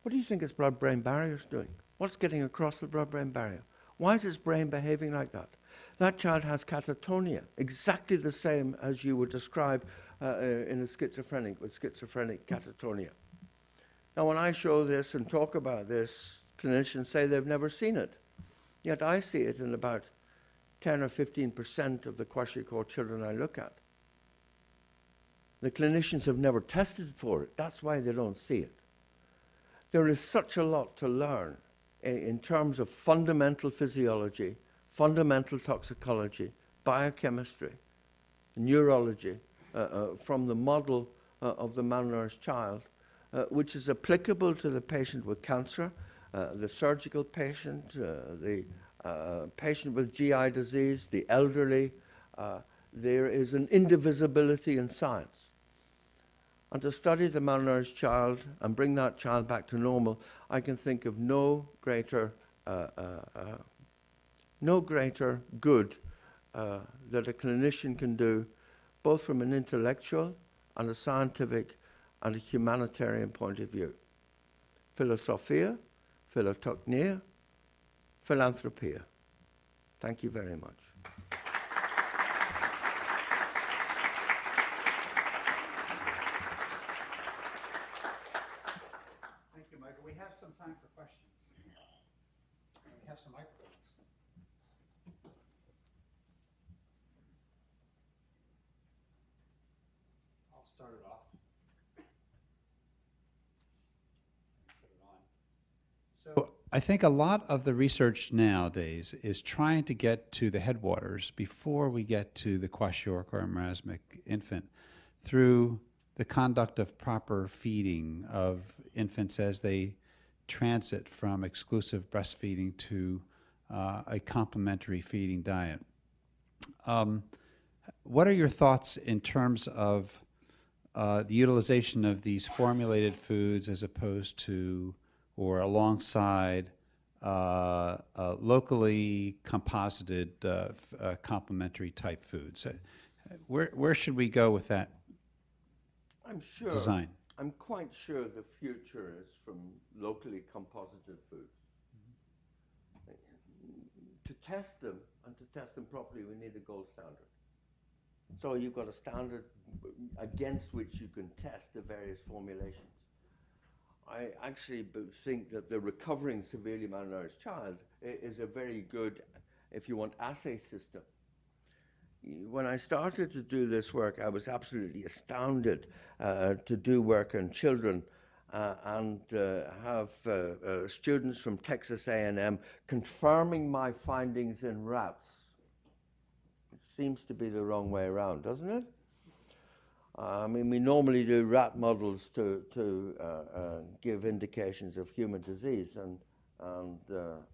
What do you think its blood-brain barrier is doing? What's getting across the blood-brain barrier? Why is its brain behaving like that? That child has catatonia, exactly the same as you would describe in a schizophrenic, with schizophrenic catatonia. Now, when I show this and talk about this, clinicians say they've never seen it. Yet I see it in about 10 or 15% of the kwashiorkor children I look at. The clinicians have never tested for it. That's why they don't see it. There is such a lot to learn in terms of fundamental physiology, fundamental toxicology, biochemistry, neurology, from the model of the malnourished child, which is applicable to the patient with cancer, the surgical patient, the patient with GI disease, the elderly. There is an indivisibility in science. And to study the malnourished child and bring that child back to normal, I can think of no greater good that a clinician can do, both from an intellectual and a scientific and a humanitarian point of view. Philosophia, philotoknia, philanthropia. Thank you very much. Thank you, Michael. We have some time for questions. We have some microphones. I'll start it off. Put it on. So I think a lot of the research nowadays is trying to get to the headwaters before we get to the kwashiorkor or marasmic infant through the conduct of proper feeding of infants as they transit from exclusive breastfeeding to a complementary feeding diet. What are your thoughts in terms of the utilization of these formulated foods as opposed to or alongside locally composited complementary type foods? Where should we go with that I'm sure. design? I'm quite sure the future is from locally composited foods. To test them and to test them properly, we need a gold standard. So you've got a standard against which you can test the various formulations. I actually think that the recovering severely malnourished child is a very good, if you want, assay system. When I started to do this work, I was absolutely astounded to do work on children and have students from Texas A&M confirming my findings in rats. It seems to be the wrong way around, doesn't it? I mean, we normally do rat models to give indications of human disease, and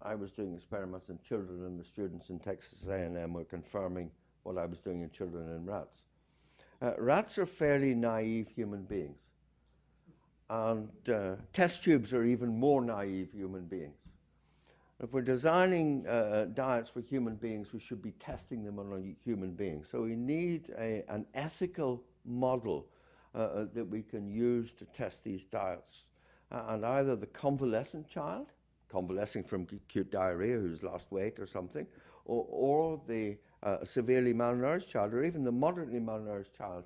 I was doing experiments in children, and the students in Texas A&M were confirming what I was doing in children and rats. Rats are fairly naive human beings, and test tubes are even more naive human beings. If we're designing diets for human beings, we should be testing them on human beings. So we need an ethical model that we can use to test these diets. And either the convalescent child, convalescing from acute diarrhea who's lost weight or something, or the severely malnourished child, or even the moderately malnourished child,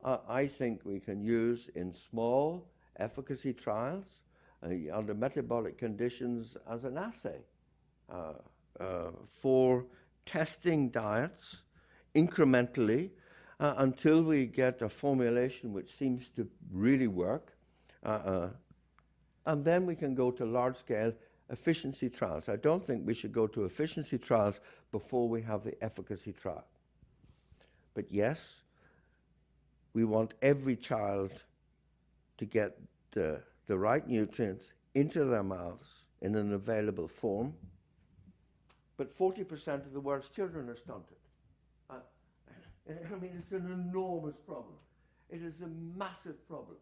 I think we can use in small efficacy trials under metabolic conditions as an assay for testing diets incrementally until we get a formulation which seems to really work. And then we can go to large-scale efficiency trials. I don't think we should go to efficiency trials before we have the efficacy trial. But yes, we want every child to get the right nutrients into their mouths in an available form. But 40% of the world's children are stunted. I mean, it's an enormous problem. It is a massive problem.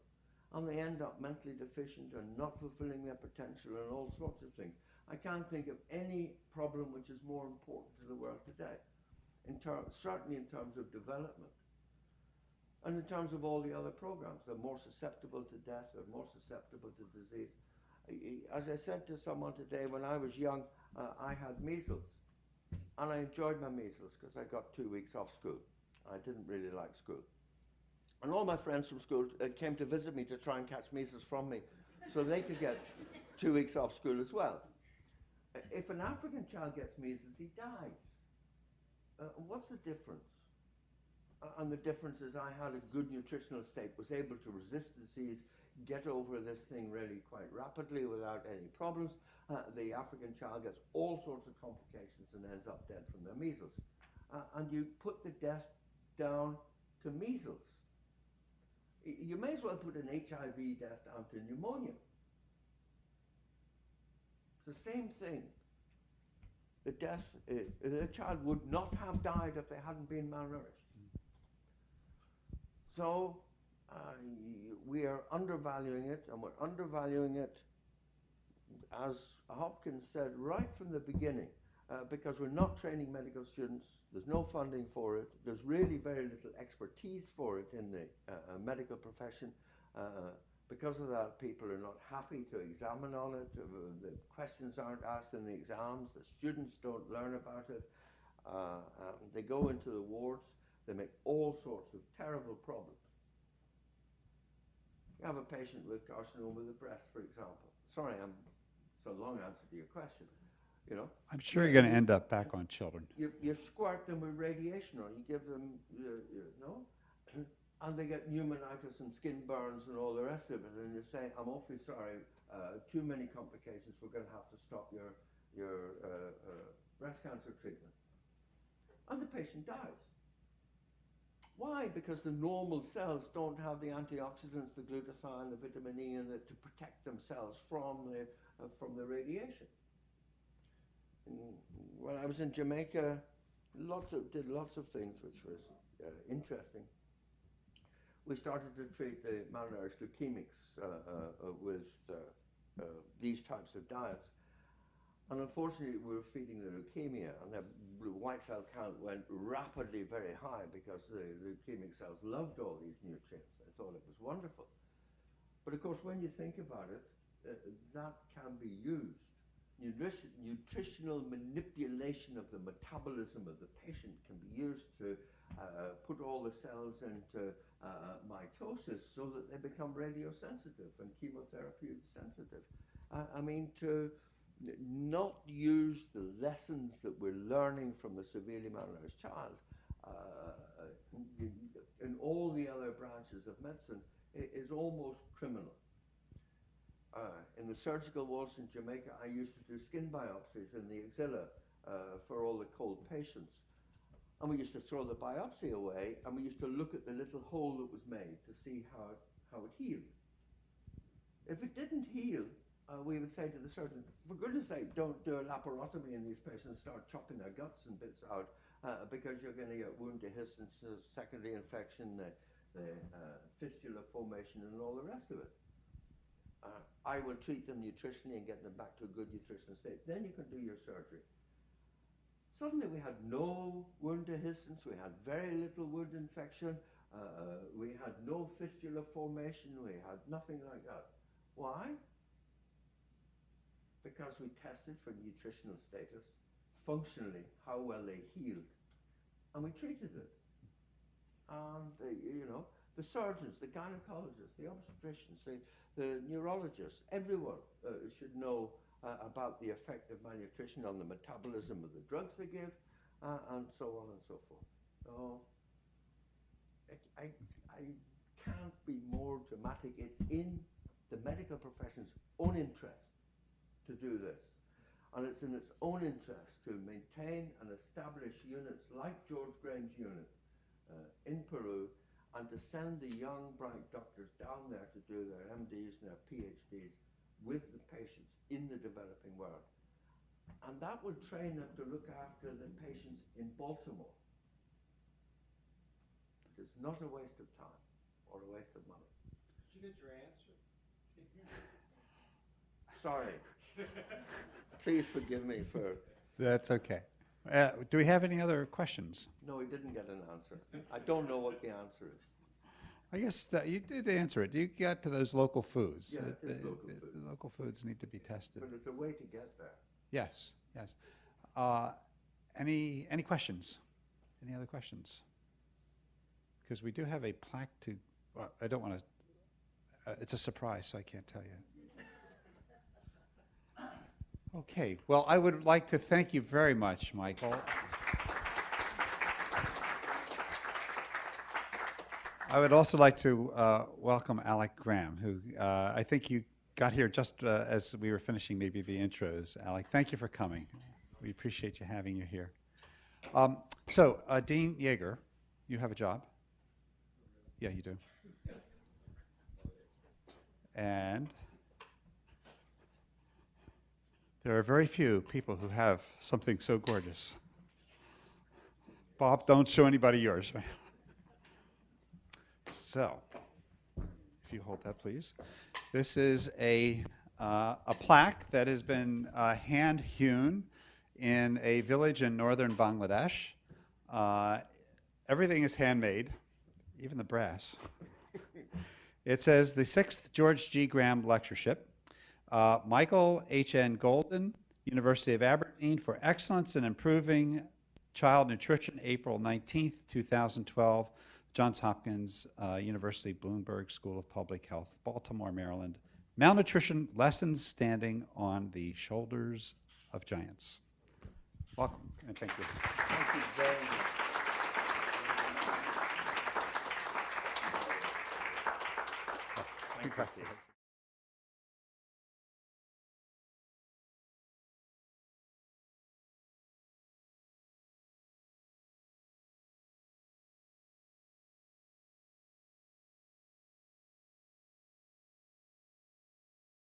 And they end up mentally deficient and not fulfilling their potential and all sorts of things. I can't think of any problem which is more important to the world today, certainly in terms of development. And in terms of all the other programs, they're more susceptible to death, they're more susceptible to disease. As I said to someone today, when I was young, I had measles. And I enjoyed my measles because I got 2 weeks off school. I didn't really like school. And all my friends from school came to visit me to try and catch measles from me so they could get 2 weeks off school as well. If an African child gets measles, he dies. What's the difference? And the difference is I had a good nutritional state, was able to resist disease, get over this thing really quite rapidly without any problems. The African child gets all sorts of complications and ends up dead from their measles. And you put the death down to measles. You may as well put an HIV death down to pneumonia. It's the same thing. The child would not have died if they hadn't been malnourished. So we are undervaluing it, and we're undervaluing it, as Hopkins said, right from the beginning, because we're not training medical students. There's no funding for it. There's really very little expertise for it in the medical profession. Because of that, people are not happy to examine on it. The questions aren't asked in the exams. The students don't learn about it. They go into the wards. They make all sorts of terrible problems. You have a patient with carcinoma of the breast, for example. Sorry, it's a long answer to your question. You know, I'm sure you're going to end up back on children. You squirt them with radiation, or you give them, no? and they get pneumonitis and skin burns and all the rest of it, and you say, I'm awfully sorry, too many complications, we're going to have to stop your breast cancer treatment. And the patient dies. Why? Because the normal cells don't have the antioxidants, the glutathione, the vitamin E in it to protect themselves from the radiation. And when I was in Jamaica, did lots of things which was interesting. We started to treat the malnourished leukemics with these types of diets. And unfortunately, we were feeding the leukemia, and their white cell count went rapidly very high because the leukemic cells loved all these nutrients. They thought it was wonderful. But of course, when you think about it, that can be used. Nutritional manipulation of the metabolism of the patient can be used to put all the cells into mitosis so that they become radiosensitive and chemotherapy sensitive. I mean, to not use the lessons that we're learning from the severely malnourished child in all the other branches of medicine is almost criminal. In the surgical wards in Jamaica, I used to do skin biopsies in the axilla for all the cold patients. And we used to throw the biopsy away, and we used to look at the little hole that was made to see how it healed. If it didn't heal, we would say to the surgeon, for goodness sake, don't do a laparotomy in these patients, start chopping their guts and bits out, because you're going to get wound dehiscence, secondary infection, the fistula formation, and all the rest of it. I will treat them nutritionally and get them back to a good nutritional state. Then you can do your surgery. Suddenly we had no wound dehiscence, we had very little wound infection, we had no fistula formation, we had nothing like that. Why? Because we tested for nutritional status, functionally, how well they healed, and we treated it. And, the surgeons, the gynecologists, the obstetricians, the neurologists, everyone should know about the effect of malnutrition on the metabolism of the drugs they give, and so on and so forth. So, I can't be more dramatic. It's in the medical profession's own interest to do this. And it's in its own interest to maintain and establish units like George Graham's unit in Peru, and to send the young, bright doctors down there to do their MDs and their PhDs with the patients in the developing world. And that will train them to look after the patients in Baltimore. It's not a waste of time or a waste of money. Did you get your answer? Sorry. Please forgive me for... That's okay. Do we have any other questions? No, he didn't get an answer. I don't know what the answer is. I guess that you did answer it. You got to those local foods. Yeah, it is local food. The local foods need to be tested. But there's a way to get there. Yes, yes. Any questions? Any other questions? Because we do have a plaque to... Well, I don't want to... it's a surprise, so I can't tell you. Okay, well, I would like to thank you very much, Michael. I would also like to welcome Alec Graham, who I think you got here just as we were finishing maybe the intros. Alec, thank you for coming. We appreciate you having you here. Dean Yeager, you have a job? Yeah, you do. And there are very few people who have something so gorgeous. Bob, don't show anybody yours. So, if you hold that, please. This is a plaque that has been hand-hewn in a village in northern Bangladesh. Everything is handmade, even the brass. It says, the 6th George G. Graham Lectureship. Michael H.N. Golden, University of Aberdeen, for excellence in improving child nutrition, April 19th, 2012, Johns Hopkins University Bloomberg School of Public Health, Baltimore, Maryland. Malnutrition Lessons Standing on the Shoulders of Giants. Welcome, and thank you. Thank you very much. Congratulations.